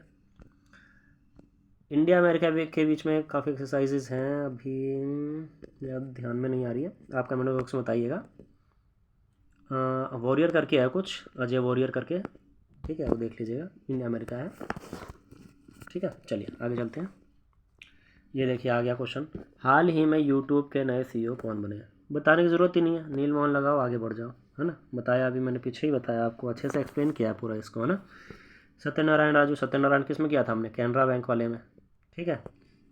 इंडिया अमेरिका के बीच में काफ़ी एक्सरसाइजेज हैं, अभी मेरा ध्यान में नहीं आ रही है, आप कमेंट बॉक्स में बताइएगा। वॉरियर करके है कुछ, अजय वॉरियर करके, ठीक है, वो देख लीजिएगा, इंडिया अमेरिका है, ठीक है। चलिए आगे चलते हैं। ये देखिए आ गया क्वेश्चन, हाल ही में यूट्यूब के नए सीईओ कौन बने? बताने की ज़रूरत ही नहीं है, नीलमोहन लगाओ, आगे बढ़ जाओ, है ना। बताया अभी मैंने, पीछे ही बताया आपको, अच्छे से एक्सप्लेन किया है पूरा इसको, है ना। सत्यनारायण राजू, सत्यनारायण किस में किया था हमने? कैनरा बैंक वाले में, ठीक है।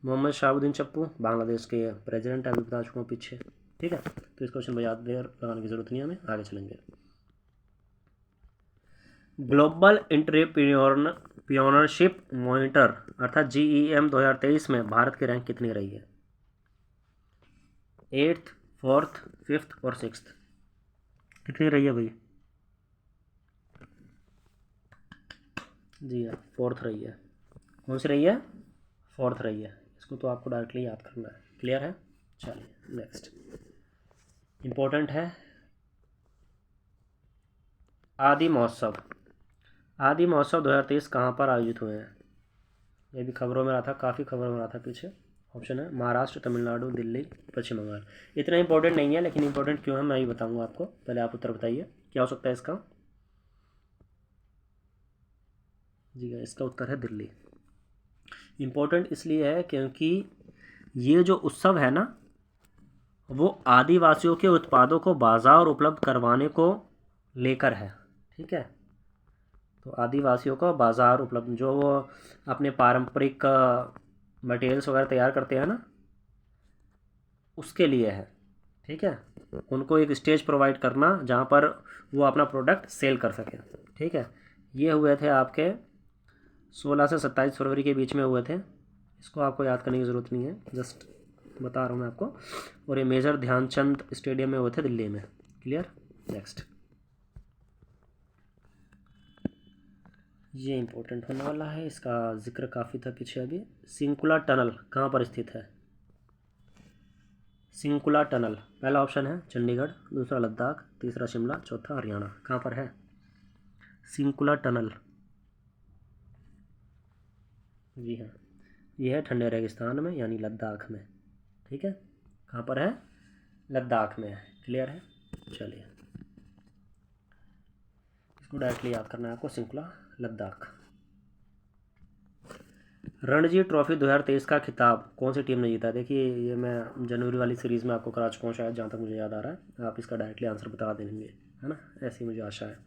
मोहम्मद शहाबुद्दीन चप्पू बांग्लादेश के प्रेसिडेंट, अभी बता चुका हूँ पीछे, ठीक है। तो इस क्वेश्चन पर याद लगाने की ज़रूरत नहीं है, हमें आगे चलेंगे। ग्लोबल एंटरप्रेन्योरशिप मॉनिटर अर्थात GEM 2023 में भारत की रैंक कितनी रही है? 8th, 4th, 5th और 6th, कितनी रही है भाई? जी हाँ, 4th रही है। कौन सी रही है? 4th रही है। इसको तो आपको डायरेक्टली याद करना है। क्लियर है? चलिए नेक्स्ट, इम्पोर्टेंट है, आदि महोत्सव। आदि महोत्सव 2023 कहाँ पर आयोजित हुए हैं? ये भी खबरों में रहा था, काफ़ी खबरों में रहा था पीछे। ऑप्शन है महाराष्ट्र, तमिलनाडु, दिल्ली, पश्चिम बंगाल। इतना इंपॉर्टेंट नहीं है, लेकिन इंपॉर्टेंट क्यों है मैं ही बताऊंगा आपको। पहले आप उत्तर बताइए क्या हो सकता है इसका। जी हाँ, इसका उत्तर है दिल्ली। इम्पोर्टेंट इसलिए है क्योंकि ये जो उत्सव है ना, वो आदिवासियों के उत्पादों को बाजार उपलब्ध करवाने को लेकर है। ठीक है, तो आदिवासियों को बाजार उपलब्ध, जो वो अपने पारंपरिक मटेरियल्स वगैरह तैयार करते हैं ना, उसके लिए है। ठीक है, उनको एक स्टेज प्रोवाइड करना जहाँ पर वो अपना प्रोडक्ट सेल कर सकें। ठीक है, ये हुए थे आपके 16 से 27 फरवरी के बीच में हुए थे। इसको आपको याद करने की ज़रूरत नहीं है, जस्ट बता रहा हूँ मैं आपको। और ये मेजर ध्यानचंद स्टेडियम में हुए थे, दिल्ली में। क्लियर। नेक्स्ट, ये इंपॉर्टेंट होने वाला है, इसका जिक्र काफ़ी था पीछे अभी। सिंकुला टनल कहाँ पर स्थित है? सिंकुला टनल, पहला ऑप्शन है चंडीगढ़, दूसरा लद्दाख, तीसरा शिमला, चौथा हरियाणा। कहाँ पर है सिंकुला टनल? जी हाँ, ये है ठंडे रेगिस्तान में, यानी लद्दाख में। ठीक है, कहाँ पर है? लद्दाख में है। क्लियर है। चलिए, इसको डायरेक्टली याद करना है आपको, सिंकुला, लद्दाख। रणजी ट्रॉफी 2023 का खिताब कौन सी टीम ने जीता? देखिए, ये मैं जनवरी वाली सीरीज़ में आपको करा चुका हूँ शायद, जहाँ तक मुझे याद आ रहा है। आप इसका डायरेक्टली आंसर बता देंगे, है ना? ऐसी मुझे आशा है।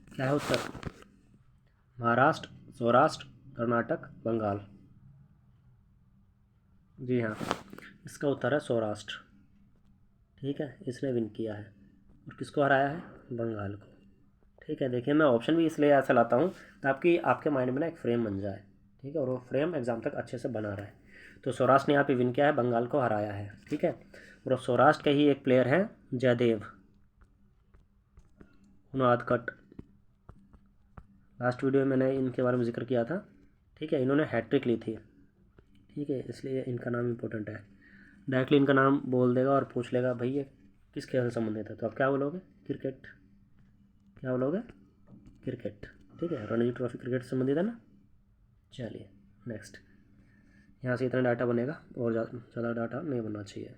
क्या है उत्तर? महाराष्ट्र, सौराष्ट्र, कर्नाटक, बंगाल। जी हाँ, इसका उत्तर है सौराष्ट्र। ठीक है, इसने विन किया है। और किसको हराया है? बंगाल को। ठीक है, देखिए मैं ऑप्शन भी इसलिए ऐसा लाता हूँ ताकि आपके माइंड में ना एक फ्रेम बन जाए। ठीक है, और वो फ्रेम एग्जाम तक अच्छे से बना रहे। तो सौराष्ट्र ने यहाँ पे विन किया है, बंगाल को हराया है। ठीक है, और सौराष्ट्र के ही एक प्लेयर हैं जयदेव उनादकट। लास्ट वीडियो में मैंने इनके बारे में जिक्र किया था। ठीक है, इन्होंने हैट्रिक ली थी। ठीक है, इसलिए इनका नाम इम्पोर्टेंट है। डायरेक्टली इनका नाम बोल देगा और पूछ लेगा भाई ये किस खेल से संबंधित है, तो आप क्या बोलोगे? क्रिकेट। क्या बोलोगे? क्रिकेट। ठीक है, रणजी ट्रॉफी क्रिकेट से संबंधित है ना। चलिए नेक्स्ट, यहाँ से इतना डाटा बनेगा और ज़्यादा डाटा नहीं बनना चाहिए।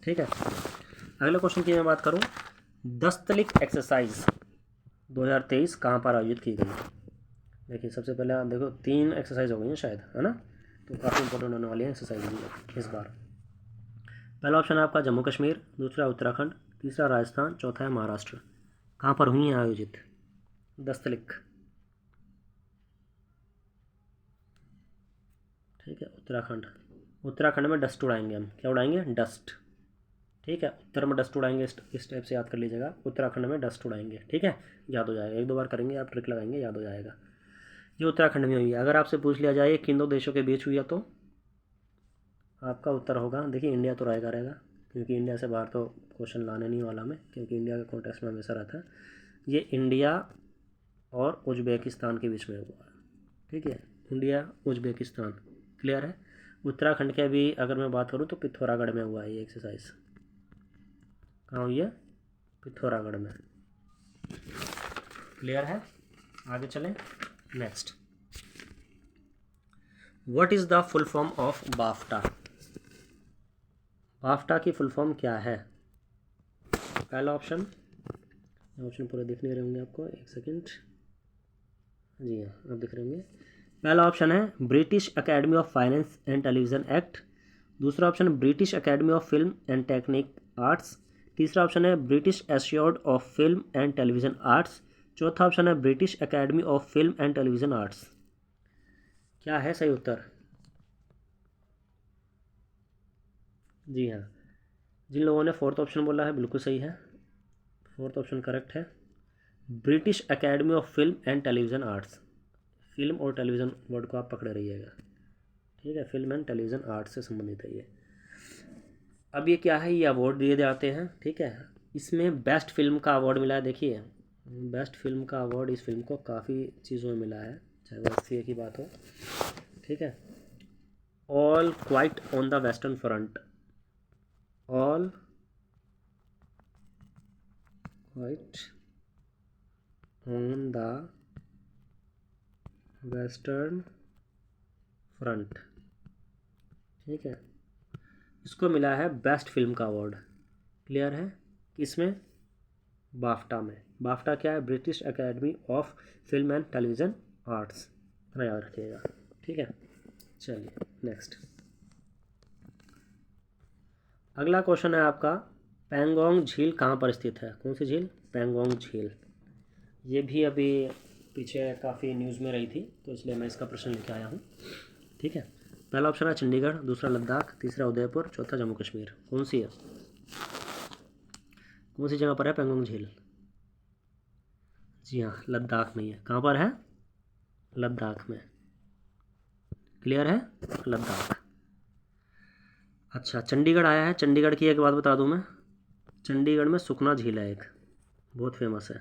ठीक है, अगले क्वेश्चन की मैं बात करूँ, दस्तलिक एक्सरसाइज 2023 कहाँ पर आयोजित की गई? देखिए, सबसे पहले आप देखो 3 एक्सरसाइज हो गई हैं शायद, है ना? तो काफ़ी इंपॉर्टेंट होने वाली है एक्सरसाइज इस बार। पहला ऑप्शन है आपका जम्मू कश्मीर, दूसरा उत्तराखंड, तीसरा राजस्थान, चौथा है महाराष्ट्र। कहाँ पर हुई है आयोजित दस्तलिक? ठीक है, उत्तराखंड। उत्तराखंड में डस्ट उड़ाएंगे हम। क्या उड़ाएंगे? डस्ट। ठीक है, उत्तर में डस्ट उड़ाएंगे, इस टाइप से याद कर लीजिएगा, उत्तराखंड में डस्ट उड़ाएंगे। ठीक है, याद हो जाएगा, 1-2 बार करेंगे आप, ट्रिक लगाएंगे, याद हो जाएगा। ये उत्तराखंड में हुई है। अगर आपसे पूछ लिया जाए किन 2 देशों के बीच हुई है, तो आपका उत्तर होगा, देखिए इंडिया तो रहेगा, क्योंकि इंडिया से बाहर तो क्वेश्चन लाने नहीं वाला मैं, क्योंकि इंडिया का कॉन्टेक्स्ट में हमेशा रहता है। ये इंडिया और उज्बेकिस्तान के बीच में हुआ है। ठीक है, इंडिया उज्बेकिस्तान। क्लियर है। उत्तराखंड के भी अगर मैं बात करूँ तो पिथौरागढ़ में हुआ है ये एक्सरसाइज। कहाँ हुई है? पिथौरागढ़ में। क्लियर है। आगे चलें। Next, what is the full form of BAFTA? BAFTA की फुल फॉर्म क्या है? पहला ऑप्शन, ऑप्शन पूरे दिख नहीं रहे होंगे आपको, एक सेकंड। जी हाँ, अब दिख रहे होंगे। पहला ऑप्शन है British Academy of Finance and Television Act, दूसरा option British Academy of Film and technique Arts, तीसरा ऑप्शन है British assured of Film and Television Arts, चौथा ऑप्शन है British Academy of Film and Television Arts. क्या है सही उत्तर? जी हाँ, जिन लोगों ने फोर्थ ऑप्शन बोला है बिल्कुल सही है, फोर्थ ऑप्शन करेक्ट है, British Academy of Film and Television arts. Film और टेलीविज़न वर्ड को आप पकड़े रहिएगा। ठीक है, फिल्म एंड टेलीविज़न आर्ट्स से संबंधित है ये। अब ये क्या है, ये अवार्ड दिए जाते हैं। ठीक है, इसमें बेस्ट फिल्म का अवार्ड मिला है। देखिए, बेस्ट फिल्म का अवार्ड इस फिल्म को काफ़ी चीज़ों में मिला है, चाहे वो एससीए की बात हो। ठीक है, all quite on the western front, all quite on the western front. ठीक है, इसको मिला है बेस्ट फिल्म का अवार्ड। क्लियर है। किसमें? बाफ्टा में। बाफ्टा क्या है? British academy of Film and Television arts, इतना याद रखिएगा, ठीक है। चलिए नेक्स्ट, अगला क्वेश्चन है आपका, पैंगोंग झील कहाँ पर स्थित है? कौन सी झील? पैंगोंग झील। ये भी अभी पीछे काफ़ी न्यूज़ में रही थी, तो इसलिए मैं इसका प्रश्न लेके आया हूँ, ठीक है। पहला ऑप्शन है चंडीगढ़, दूसरा लद्दाख, तीसरा उदयपुर, चौथा जम्मू कश्मीर। कौन सी है? कौन सी जगह पर है पैंगोंग झील? जी हाँ, लद्दाख नहीं है। कहाँ पर है? लद्दाख में। क्लियर है? लद्दाख। अच्छा, चंडीगढ़ आया है। चंडीगढ़ की एक बात बता दूं मैं, चंडीगढ़ में सुखना झील है एक, बहुत फेमस है,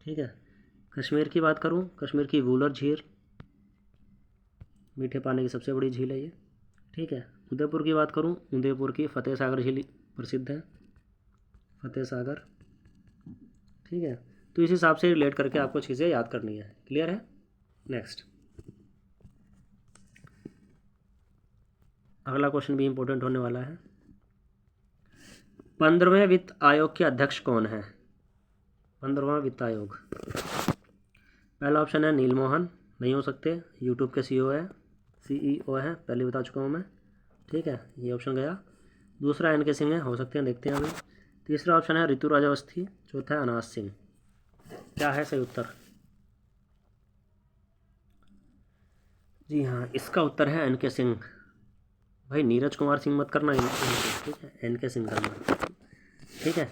ठीक है। कश्मीर की बात करूं, कश्मीर की वूलर झील, मीठे पानी की सबसे बड़ी झील है ये, ठीक है। उदयपुर की बात करूं, उदयपुर की फतेह सागर झील प्रसिद्ध है, फतेह सागर, ठीक है। तो इस हिसाब से रिलेट करके आपको चीज़ें याद करनी है। क्लियर है? नेक्स्ट, अगला क्वेश्चन भी इंपॉर्टेंट होने वाला है। 15वें वित्त आयोग के अध्यक्ष कौन है? 15वां वित्त आयोग। पहला ऑप्शन है नील मोहन, नहीं हो सकते, यूट्यूब के सीईओ है, पहले बता चुका हूँ मैं, ठीक है, ये ऑप्शन गया। दूसरा एन के सिंह है, हो सकते हैं, देखते हैं अभी। तीसरा ऑप्शन है ऋतु राजा अवस्थी, चौथा है अनाज सिंह। क्या है सही उत्तर? जी हाँ, इसका उत्तर है एन के सिंह। भाई नीरज कुमार सिंह मत करना, ठीक है, एन के सिंह करना, ठीक है।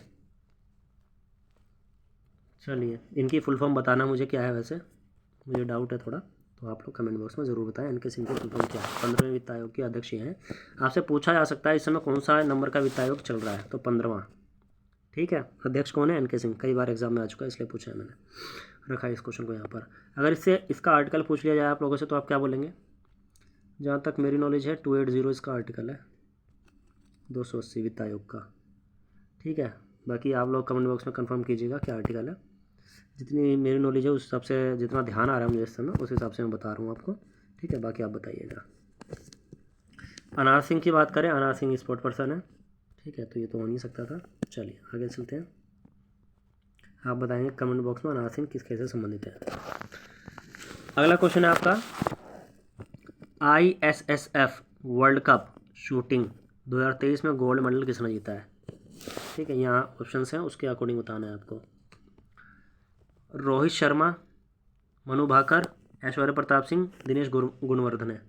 चलिए, इनकी फुल फॉर्म बताना मुझे क्या है, वैसे मुझे डाउट है थोड़ा, तो आप लोग कमेंट बॉक्स में ज़रूर बताएं एन के सिंह की फुल फॉर्म क्या है। 15वें वित्त आयोग के अध्यक्ष ये हैं। आपसे पूछा जा सकता है इस समय कौन सा नंबर का वित्त आयोग चल रहा है, तो 15वां, ठीक है। अध्यक्ष कौन है? एन के सिंह, कई बार एग्जाम में आ चुका है, इसलिए पूछा है मैंने, रखा है इस क्वेश्चन को यहाँ पर। अगर इससे इसका आर्टिकल पूछ लिया जाए आप लोगों से, तो आप क्या बोलेंगे? जहाँ तक मेरी नॉलेज है 280 इसका आर्टिकल है, 280 वित्त आयोग का, ठीक है। बाकी आप लोग कमेंट बॉक्स में कंफर्म कीजिएगा क्या आर्टिकल है। जितनी मेरी नॉलेज है उस हिसाब से, जितना ध्यान आ रहा है मुझे इस समय, उस हिसाब से मैं बता रहा हूँ आपको, ठीक है। बाकी आप बताइएगा। अनाज सिंह की बात करें, अनाज सिंह स्पोर्ट पर्सन है, ठीक है, तो ये तो हो नहीं सकता था। चलिए आगे चलते हैं, आप बताएंगे कमेंट बॉक्स में अनाज सिंह किस खेल से संबंधित है। अगला क्वेश्चन है आपका, ISSF वर्ल्ड कप शूटिंग 2023 में गोल्ड मेडल किसने जीता है? ठीक है, यहाँ ऑप्शंस हैं, उसके अकॉर्डिंग बताना है आपको। रोहित शर्मा, मनु भाकर, ऐश्वर्या प्रताप सिंह, दिनेश गुणवर्धन है।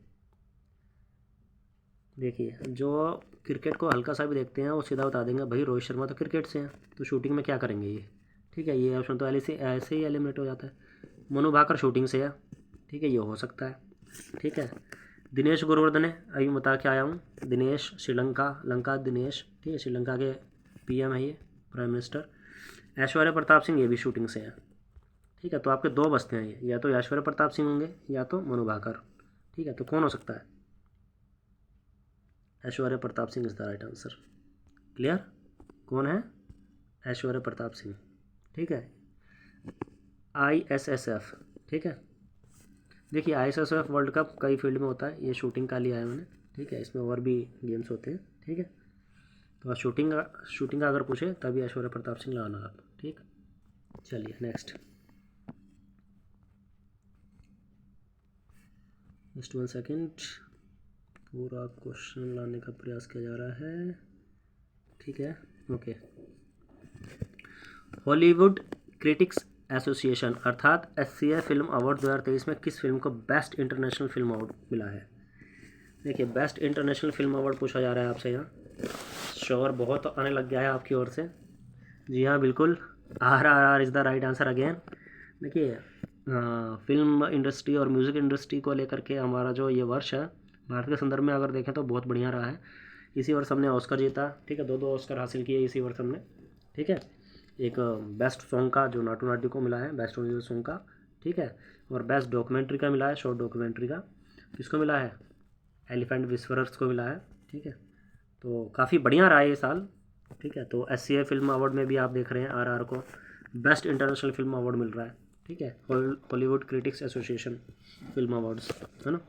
देखिए, जो क्रिकेट को हल्का सा भी देखते हैं वो सीधा बता देंगे भाई रोहित शर्मा तो क्रिकेट से हैं, तो शूटिंग में क्या करेंगे ये, ठीक है। ये ऑप्शन तो ऐसे ही एलिमिनेट हो जाता है। मनु भाकर शूटिंग से है, ठीक है, ये हो सकता है, ठीक है। दिनेश गुणवर्धन है, अभी बता के आया हूँ, दिनेश लंका दिनेश, ठीक है, श्रीलंका के PM है ये, प्राइम मिनिस्टर। ऐश्वर्या प्रताप सिंह, ये भी शूटिंग से है, ठीक है। तो आपके दो बचते हैं, ये या तो ऐश्वर्या प्रताप सिंह होंगे या तो मनु भाकर, ठीक है। तो कौन हो सकता है? Aishwarya Pratap Singh is the right answer. Clear? कौन है? ऐश्वर्या प्रताप सिंह, ठीक है। ISSF, ठीक है। देखिए ISSF वर्ल्ड कप कई फील्ड में होता है, ये शूटिंग का लिया है मैंने, ठीक है। इसमें और भी गेम्स होते हैं, ठीक है। तो आप शूटिंग का अगर पूछे तभी ऐश्वर्या प्रताप सिंह लगाना आप, ठीक। चलिए नेक्स्ट, जस्ट 1 सेकेंड, पूरा क्वेश्चन लाने का प्रयास किया जा रहा है, ठीक है, ओके। हॉलीवुड क्रिटिक्स एसोसिएशन अर्थात SCA फिल्म अवार्ड 2023 में किस फिल्म को बेस्ट इंटरनेशनल फिल्म अवार्ड मिला है? देखिए, बेस्ट इंटरनेशनल फिल्म अवार्ड पूछा जा रहा है आपसे यहाँ, श्योर बहुत आने लग गया है आपकी ओर से। जी हाँ, बिल्कुल, RRR is the right answer again. देखिए, फिल्म इंडस्ट्री और म्यूज़िक इंडस्ट्री को लेकर के हमारा जो ये वर्ष है भारत के संदर्भ में अगर देखें तो बहुत बढ़िया रहा है। इसी वर्ष हमने ऑस्कर जीता, ठीक है, 2 ऑस्कर हासिल किए इसी वर्ष हमने, ठीक है। एक बेस्ट सॉन्ग का जो नाटू नाट्यू को मिला है, बेस्ट ओरिजिनल सॉन्ग का, ठीक है। और बेस्ट डॉक्यूमेंट्री का मिला है, शॉर्ट डॉक्यूमेंट्री का किसको मिला है? एलिफेंट विस्परर्स को मिला है, ठीक है। तो काफ़ी बढ़िया रहा है ये साल, ठीक है। तो SCA फिल्म अवार्ड में भी आप देख रहे हैं RR को बेस्ट इंटरनेशनल फिल्म अवार्ड मिल रहा है, ठीक है। Hollywood critics association film awards, है ना।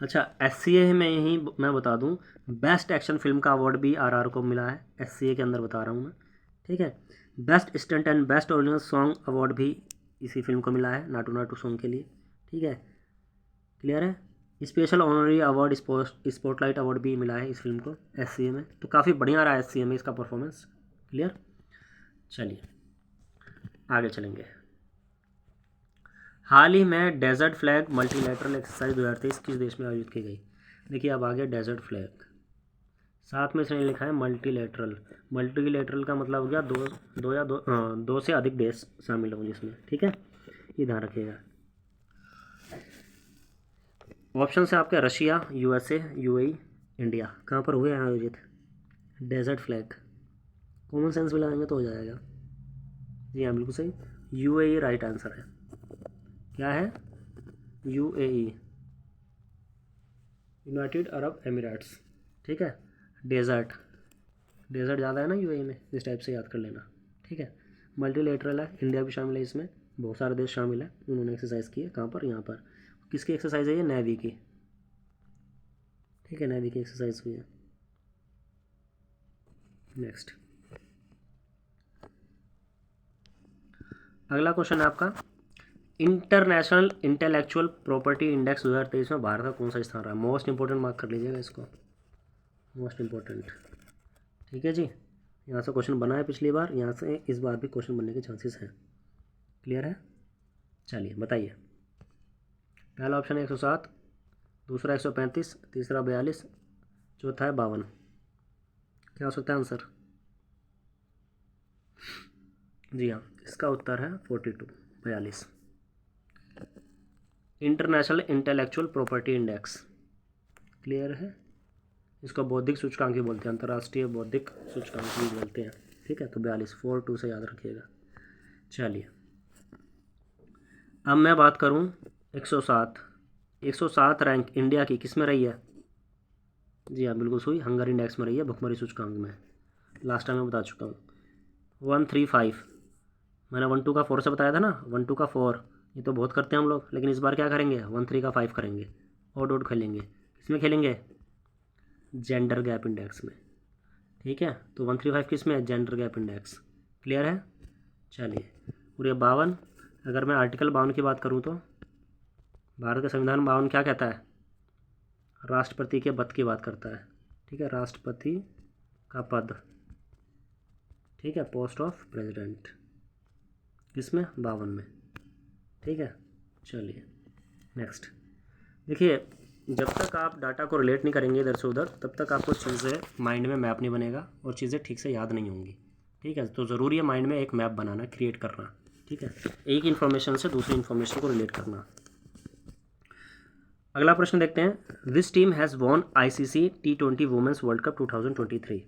अच्छा, SCA में ही मैं बता दूं, बेस्ट एक्शन फिल्म का अवार्ड भी RR को मिला है, SCA के अंदर बता रहा हूँ मैं, ठीक है। Best stunt and best original song award भी इसी फिल्म को मिला है, नाटू नाटू सॉन्ग के लिए। ठीक है, क्लियर है। Special honorary award spotlight award भी मिला है इस फिल्म को एससीए में। तो काफ़ी बढ़िया रहा है एससीए में इसका परफॉर्मेंस। क्लियर, चलिए आगे चलेंगे। हाल ही में डेजर्ट फ्लैग मल्टीलैटरल एक्सरसाइज 2023 किस देश में आयोजित की गई? देखिए अब आ गया डेजर्ट फ्लैग, साथ में इसने लिखा है मल्टीलैटरल। मल्टीलैटरल का मतलब हो गया दो से अधिक देश शामिल हों जिसमें। ठीक है, ये ध्यान रखिएगा। ऑप्शन है आपके रशिया, यूएसए, यूएई, इंडिया। कहाँ पर हुए हैं आयोजित डेजर्ट फ्लैग? कॉमन सेंस भी लगाएंगे तो हो जाएगा। जी हाँ, बिल्कुल सही, यूएई राइट आंसर है। क्या है? UAE, United Arab Emirates. ठीक है, डेजर्ट ज़्यादा है ना यूएई में, इस टाइप से याद कर लेना। ठीक है, मल्टीलेटरल है, इंडिया भी शामिल है इसमें, बहुत सारे देश शामिल है। उन्होंने एक्सरसाइज की है। कहाँ पर? यहाँ पर। किसकी एक्सरसाइज है ये? नेवी की। ठीक है, नेवी की एक्सरसाइज हुई है। नेक्स्ट, अगला क्वेश्चन है आपका, इंटरनेशनल इंटेलेक्चुअल प्रॉपर्टी इंडेक्स 2023 में भारत का कौन सा स्थान रहा? मोस्ट इंपॉर्टेंट मार्क कर लीजिएगा इसको, मोस्ट इंपॉर्टेंट। ठीक है जी, यहाँ से क्वेश्चन बना है पिछली बार, यहाँ से इस बार भी क्वेश्चन बनने के चांसेस हैं। क्लियर है, चलिए बताइए। पहला ऑप्शन है 107, दूसरा 135, तीसरा 42, चौथा है 52। क्या हो सकता है आंसर? जी हाँ, इसका उत्तर है 42। International intellectual property index. Clear है, इसको बौद्धिक सूचकांक भी बोलते हैं, अंतर्राष्ट्रीय बौद्धिक सूचकांक भी बोलते हैं। ठीक है, तो 42 से याद रखिएगा। चलिए अब मैं बात करूं 107 रैंक इंडिया की किस में रही है? जी हाँ, बिल्कुल सही, हंगर इंडेक्स में रही है, भुखमरी सूचकांक में। लास्ट टाइम मैं बता चुका हूँ। 135, मैंने 1 2 का 4 से बताया था ना, 1 2 का 4 ये तो बहुत करते हैं हम लोग, लेकिन इस बार क्या करेंगे? 1 3 का 5 करेंगे, और खेलेंगे। किसमें खेलेंगे? जेंडर गैप इंडेक्स में। ठीक है, तो 135 किस में है? Gender gap index. क्लियर है, चलिए। और ये 52, अगर मैं आर्टिकल 52 की बात करूँ तो भारत का संविधान 52 क्या कहता है? राष्ट्रपति के पद की बात करता है। ठीक है, राष्ट्रपति का पद। ठीक है, पोस्ट ऑफ प्रेसिडेंट किसमें? 52 में। ठीक है, चलिए नेक्स्ट। देखिए जब तक आप डाटा को रिलेट नहीं करेंगे इधर से उधर, तब तक आपको चीज़ें माइंड में मैप नहीं बनेगा और चीज़ें ठीक से याद नहीं होंगी। ठीक है, तो ज़रूरी है माइंड में एक मैप बनाना, क्रिएट करना। ठीक है, एक इन्फॉर्मेशन से दूसरी इन्फॉर्मेशन को रिलेट करना। अगला प्रश्न देखते हैं, this team has won ICC T20 women's world cup 2023।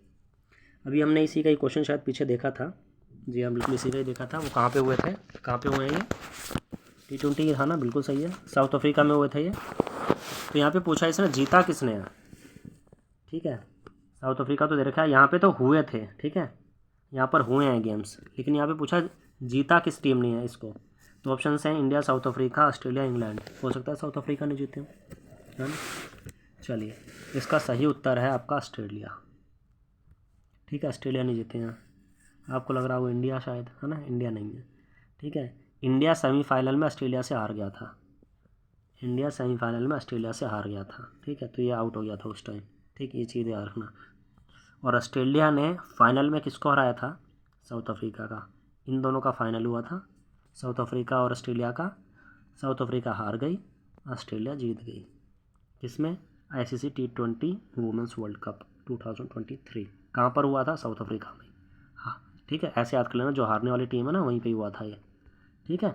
अभी हमने इसी का ही क्वेश्चन शायद पीछे देखा था। जी हाँ, बिल्कुल इसी का ही देखा था। वो कहाँ पे हुए थे? कहाँ पे हुए हैं ये? T20 था ना, बिल्कुल सही है, साउथ अफ्रीका में हुए थे ये। तो यहाँ पे पूछा इसने जीता किसने है? ठीक है, साउथ अफ्रीका तो दे रखा है, यहाँ पे तो हुए थे। ठीक है, यहाँ पर हुए हैं गेम्स, लेकिन यहाँ पे पूछा जीता किस टीम ने है इसको। तो ऑप्शन हैं India, south Africa, Australia, England. हो सकता है साउथ अफ्रीका ने जीते है ना। चलिए, इसका सही उत्तर है आपका ऑस्ट्रेलिया। ठीक है, ऑस्ट्रेलिया नहीं जीते हैं। आपको लग रहा हो इंडिया शायद, है ना, इंडिया नहीं है। ठीक है, इंडिया सेमीफाइनल में ऑस्ट्रेलिया से हार गया था। इंडिया सेमीफाइनल में ऑस्ट्रेलिया से हार गया था। ठीक है, तो ये आउट हो गया था उस टाइम। ठीक, ये चीज़ याद रखना। और ऑस्ट्रेलिया ने फाइनल में किसको हराया था? साउथ अफ्रीका का। इन दोनों का फाइनल हुआ था, साउथ अफ्रीका और ऑस्ट्रेलिया का। साउथ अफ्रीका हार गई, ऑस्ट्रेलिया जीत गई। किसमें? ICC T20 women's world cup 2023। कहाँ पर हुआ था? साउथ अफ्रीका में। हाँ, ठीक है, ऐसे याद कर लेना, जो हारने वाली टीम है ना वहीं पे हुआ था ये। ठीक है,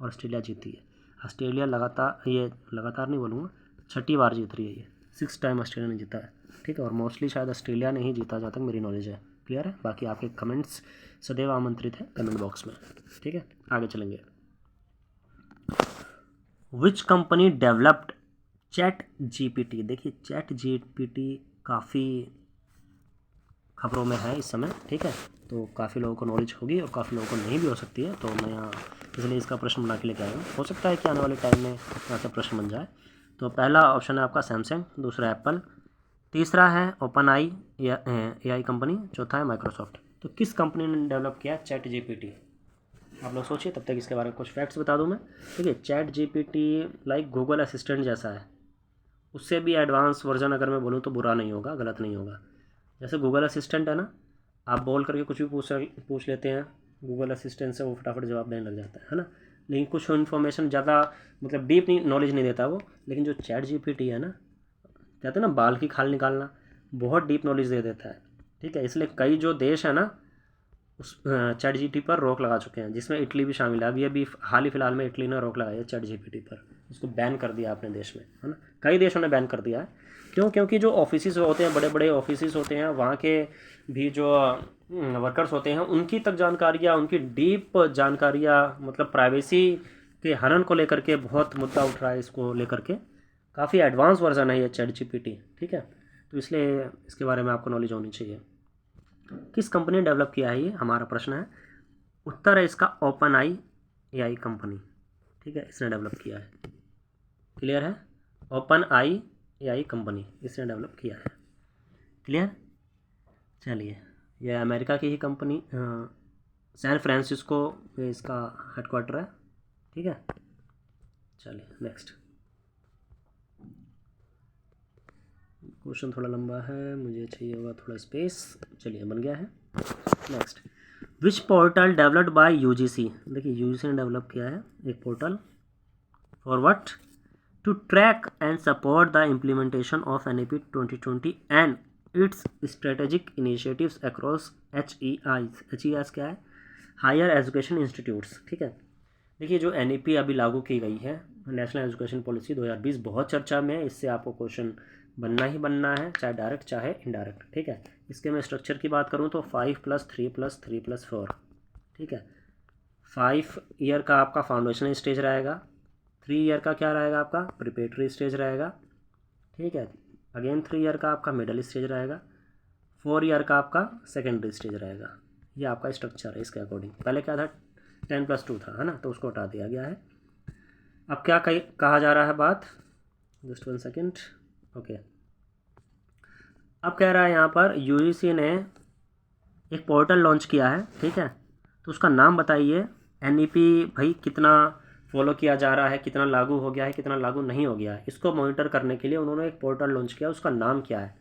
और ऑस्ट्रेलिया जीती है। ऑस्ट्रेलिया लगातार नहीं बोलूँगा, 6ठी बार जीत रही है ये। 6 टाइम ऑस्ट्रेलिया ने जीता है। ठीक है, और मोस्टली शायद ऑस्ट्रेलिया ने ही जीता, जहाँ तक मेरी नॉलेज है। क्लियर है, बाकी आपके कमेंट्स सदैव आमंत्रित है कमेंट बॉक्स में। ठीक है, आगे चलेंगे। Which company developed ChatGPT? देखिए ChatGPT काफ़ी खबरों में है इस समय। ठीक है, तो काफ़ी लोगों को नॉलेज होगी और काफ़ी लोगों को नहीं भी हो सकती है, तो मैं यहाँ इसलिए इसका प्रश्न बना के लेके आया हूँ। हो सकता है कि आने वाले टाइम में यहाँ से प्रश्न बन जाए। तो पहला ऑप्शन है आपका सैमसंग, दूसरा एप्पल, तीसरा है ओपन AI कंपनी, चौथा है माइक्रोसॉफ्ट। तो किस कंपनी ने डेवलप किया चैट जीपीटी? आप लोग सोचिए, तब तक इसके बारे में कुछ फैक्ट्स बता दूं मैं। ठीक है, chat GPT like Google assistant जैसा है, उससे भी एडवांस वर्जन अगर मैं बोलूँ तो बुरा नहीं होगा, गलत नहीं होगा। जैसे गूगल असिस्टेंट है ना, आप बोल करके कुछ भी पूछ लेते हैं, गूगल असिस्टेंट से वो फटाफट जवाब देने लग जाता है ना। लेकिन कुछ इन्फॉर्मेशन ज़्यादा मतलब डीप नॉलेज नहीं देता वो। लेकिन जो चैट जीपीटी है ना, कहते हैं ना बाल की खाल निकालना, बहुत डीप नॉलेज दे देता है। ठीक है, इसलिए कई जो देश है ना उस चैट जीपीटी पर रोक लगा चुके हैं, जिसमें इटली भी शामिल है। अभी हाल ही फिलहाल में इटली ने रोक लगाई है चैट जीपीटी पर, उसको बैन कर दिया अपने देश में, है ना। कई देशों ने बैन कर दिया है। क्यों? क्योंकि जो ऑफिस होते हैं, बड़े बड़े ऑफिस होते हैं, वहाँ के भी जो वर्कर्स होते हैं, उनकी तक जानकारियाँ, उनकी डीप जानकारियाँ, मतलब प्राइवेसी के हनन को लेकर के बहुत मुद्दा उठ रहा है। इसको लेकर के काफ़ी एडवांस वर्जन है ये चैट जीपीटी। ठीक है, तो इसलिए इसके बारे में आपको नॉलेज होनी चाहिए। किस कंपनी ने डेवलप किया है ये हमारा प्रश्न है। उत्तर है इसका ओपन आई कंपनी। ठीक है, इसने डेवलप किया है। क्लियर है? ओपन आई कंपनी इसने डेवलप किया है। क्लियर? चलिए, यह अमेरिका की ही कंपनी, सैन फ्रांसिस्को में इसका हेडक्वार्टर है। ठीक है, चलिए नेक्स्ट क्वेश्चन। थोड़ा लंबा है, मुझे चाहिए होगा थोड़ा स्पेस। चलिए, बन गया है। Next, which portal developed by UGC? देखिए, यूजीसी ने डेवलप किया है एक portal for what? To track and support the implementation of NEP 2020 and its strategic initiatives across HEIs। HEIs क्या है? Higher education institutes. ठीक है, देखिए जो NEP अभी लागू की गई है, नेशनल एजुकेशन पॉलिसी 2020, बहुत चर्चा में है। इससे आपको क्वेश्चन बनना ही बनना है, चाहे डायरेक्ट चाहे इनडायरेक्ट। ठीक है, इसके मैं स्ट्रक्चर की बात करूँ तो 5+3+3+4। ठीक है, 5 ईयर का आपका फाउंडेशन स्टेज रहेगा, 3 ईयर का क्या रहेगा आपका प्रिपरेटरी स्टेज रहेगा। ठीक है, अगेन 3 ईयर का आपका मिडिल स्टेज रहेगा, 4 ईयर का आपका सेकेंडरी स्टेज रहेगा। ये आपका स्ट्रक्चर है इसके अकॉर्डिंग। पहले क्या था, 10+2 था, है ना, तो उसको हटा दिया गया है। अब क्या कहा जा रहा है बात, जस्ट 1 सेकेंड। ओके, अब कह रहा है यहाँ पर यूजीसी ने एक पोर्टल लॉन्च किया है। ठीक है, तो उसका नाम बताइए। NEP भाई कितना फॉलो किया जा रहा है, कितना लागू हो गया है, कितना लागू नहीं हो गया है, इसको मॉनिटर करने के लिए उन्होंने एक पोर्टल लॉन्च किया। उसका नाम क्या है?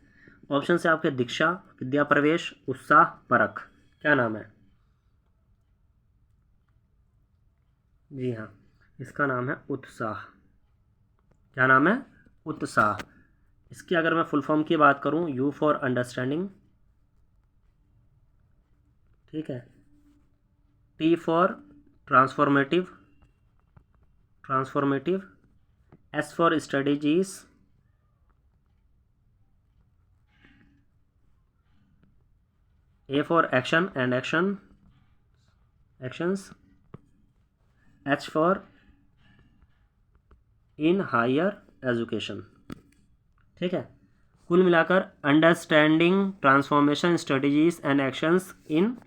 ऑप्शन से आपके दीक्षा, विद्या प्रवेश, उत्साह, परख। क्या नाम है? जी हाँ, इसका नाम है उत्साह। क्या नाम है? उत्साह। इसकी अगर मैं फुल फॉर्म की बात करूँ, U फॉर अंडरस्टैंडिंग। ठीक है, T for transformative, S for strategies, A for action and actions, H for in higher education. ठीक है, कुल मिलाकर understanding transformation strategies and actions in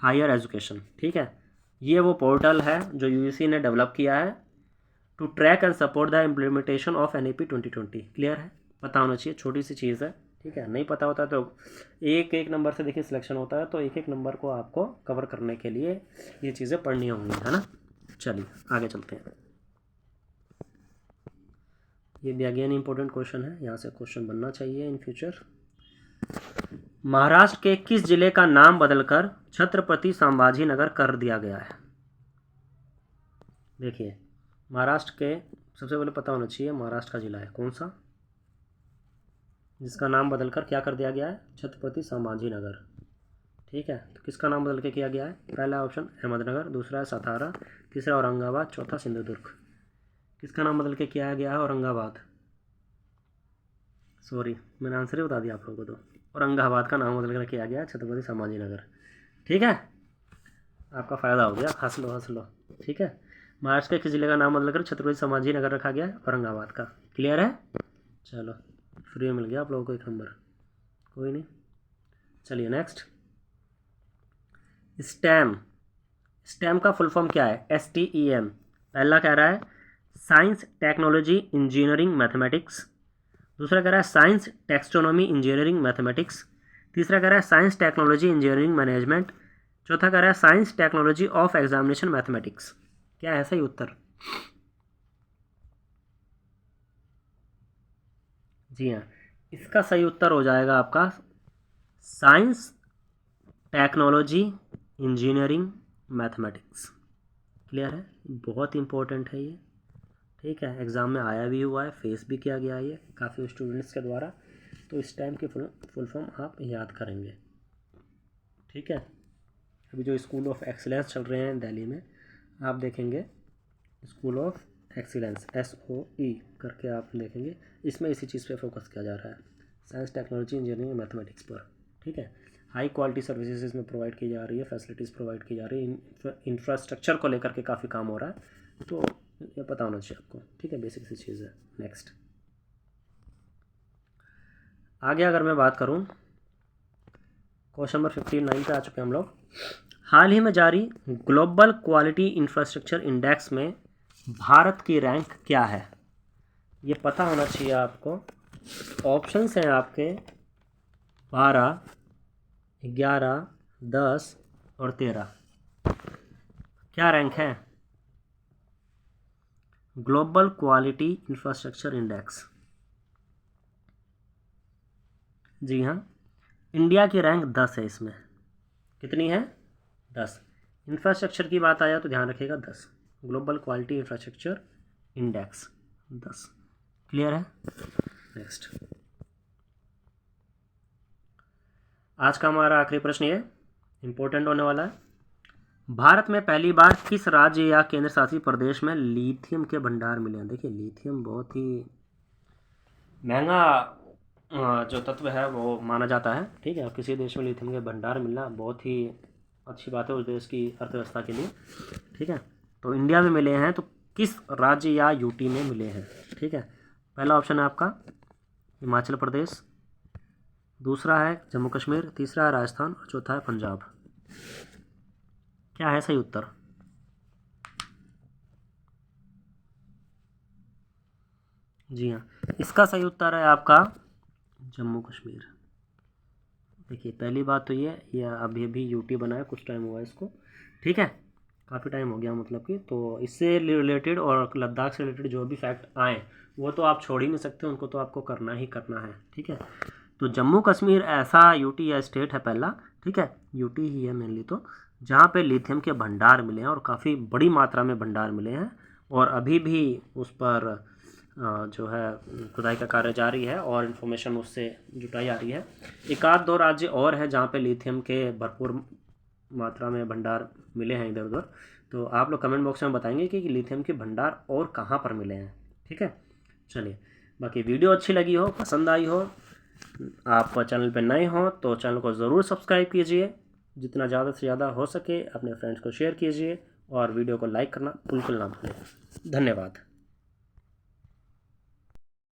higher education. ठीक है, ये वो पोर्टल है जो यूजीसी ने डेवलप किया है to track and support the implementation of NEP 2020। Clear है? पता होना चाहिए, छोटी सी चीज़ है। ठीक है, नहीं पता होता तो एक एक नंबर से देखिए सिलेक्शन होता है, तो एक एक नंबर को आपको कवर करने के लिए ये चीज़ें पढ़नी होंगी, है ना। चलिए आगे चलते हैं। ये भी अगेन इंपॉर्टेंट क्वेश्चन है, यहाँ से क्वेश्चन बनना चाहिए इन फ्यूचर। महाराष्ट्र के किस जिले का नाम बदलकर छत्रपति संभाजी नगर कर दिया गया है? देखिए, महाराष्ट्र के सबसे पहले पता होना चाहिए महाराष्ट्र का जिला है कौन सा, जिसका नाम बदलकर क्या कर दिया गया है? छत्रपति संभाजी नगर। ठीक है, तो किसका नाम बदल के किया गया है? पहला ऑप्शन अहमदनगर, दूसरा है सातारा, तीसरा औरंगाबाद, चौथा सिंधुदुर्ग। किसका नाम बदल के किया गया है? औरंगाबाद। सॉरी, मैंने आंसर ही बता दिया आप लोगों को। तो औरंगाबाद का नाम बदल कर किया गया छत्रपति संभाजी नगर। ठीक है, आपका फ़ायदा हो गया, हंस लो। ठीक है, महाराष्ट्र के किस जिले का नाम बदलकर छत्रपति संभाजी नगर रखा गया है? औरंगाबाद का। क्लियर है? चलो, फ्री में मिल गया आप लोगों को एक नंबर, कोई नहीं। चलिए नेक्स्ट, स्टेम का फुल फॉर्म क्या है? STEM। पहला कह रहा है साइंस, टेक्नोलॉजी, इंजीनियरिंग, मैथमेटिक्स। दूसरा कह रहा है साइंस, टेक्सोनॉमी, इंजीनियरिंग, मैथमेटिक्स। तीसरा कह रहा है साइंस टेक्नोलॉजी इंजीनियरिंग मैनेजमेंट। चौथा कह रहा है science technology of examination mathematics. क्या है सही उत्तर? जी हाँ, इसका सही उत्तर हो जाएगा आपका science technology engineering mathematics. Clear है? बहुत इंपॉर्टेंट है ये, ठीक है, एग्ज़ाम में आया भी हुआ है, फेस भी किया गया है ये काफ़ी स्टूडेंट्स के द्वारा। तो इस टाइम की फुल फॉर्म आप याद करेंगे, ठीक है। अभी जो स्कूल ऑफ एक्सीलेंस चल रहे हैं दिल्ली में, आप देखेंगे स्कूल ऑफ एक्सीलेंस SOE करके आप देखेंगे, इसमें इसी चीज़ पे फोकस किया जा रहा है, साइंस टेक्नोलॉजी इंजीनियरिंग मैथमेटिक्स पर, ठीक है। हाई क्वालिटी सर्विसेज इसमें प्रोवाइड की जा रही है, फैसिलिटीज़ प्रोवाइड की जा रही है, इंफ्रास्ट्रक्चर को लेकर के काफ़ी काम हो रहा है, तो ये पता होना चाहिए आपको, ठीक है, बेसिक सी चीज़ है। नेक्स्ट आगे अगर मैं बात करूं, क्वेश्चन नंबर 59 पे आ चुके हैं हम लोग। हाल ही में जारी ग्लोबल क्वालिटी इंफ्रास्ट्रक्चर इंडेक्स में भारत की रैंक क्या है? ये पता होना चाहिए आपको। ऑप्शंस हैं आपके 12, 11, 10 और 13। क्या रैंक है? Global Quality Infrastructure Index. जी हाँ, इंडिया की रैंक 10 है इसमें। कितनी है? 10। इंफ्रास्ट्रक्चर की बात आया तो ध्यान रखिएगा 10। Global Quality Infrastructure index 10। Clear है? नेक्स्ट, आज का हमारा आखिरी प्रश्न ये इंपॉर्टेंट होने वाला है। भारत में पहली बार किस राज्य या केंद्र शासित प्रदेश में लिथियम के भंडार मिले हैं? देखिए, लिथियम बहुत ही महंगा जो तत्व है वो माना जाता है, ठीक है, और किसी देश में लिथियम के भंडार मिलना बहुत ही अच्छी बात है उस देश की अर्थव्यवस्था के लिए, ठीक है। तो इंडिया में मिले हैं, तो किस राज्य या यूटी में मिले हैं, ठीक है। पहला ऑप्शन है आपका हिमाचल प्रदेश, दूसरा है जम्मू कश्मीर, तीसरा है राजस्थान और चौथा है पंजाब। क्या है सही उत्तर? जी हाँ, इसका सही उत्तर है आपका जम्मू कश्मीर। देखिए, पहली बात तो ये अभी यूटी बना है, कुछ टाइम हुआ है इसको, ठीक है, काफ़ी टाइम हो गया मतलब कि, तो इससे रिलेटेड और लद्दाख से रिलेटेड जो भी फैक्ट आए वो तो आप छोड़ ही नहीं सकते, उनको तो आपको करना ही करना है, ठीक है। तो जम्मू कश्मीर ऐसा यूटी या स्टेट है पहला, ठीक है, यूटी ही है मेनली, तो जहाँ पे लिथियम के भंडार मिले हैं और काफ़ी बड़ी मात्रा में भंडार मिले हैं, और अभी भी उस पर जो है खुदाई का कार्य जारी है और इन्फॉर्मेशन उससे जुटाई जा रही है। एक आध दो राज्य और हैं जहाँ पे लिथियम के भरपूर मात्रा में भंडार मिले हैं इधर उधर, तो आप लोग कमेंट बॉक्स में बताएंगे कि लिथियम के भंडार और कहाँ पर मिले हैं, ठीक है। चलिए, बाकी वीडियो अच्छी लगी हो, पसंद आई हो, आप चैनल पर नए हो तो चैनल को ज़रूर सब्सक्राइब कीजिए, जितना ज़्यादा से ज़्यादा हो सके अपने फ्रेंड्स को शेयर कीजिए, और वीडियो को लाइक करना बिल्कुल ना भूलें। धन्यवाद।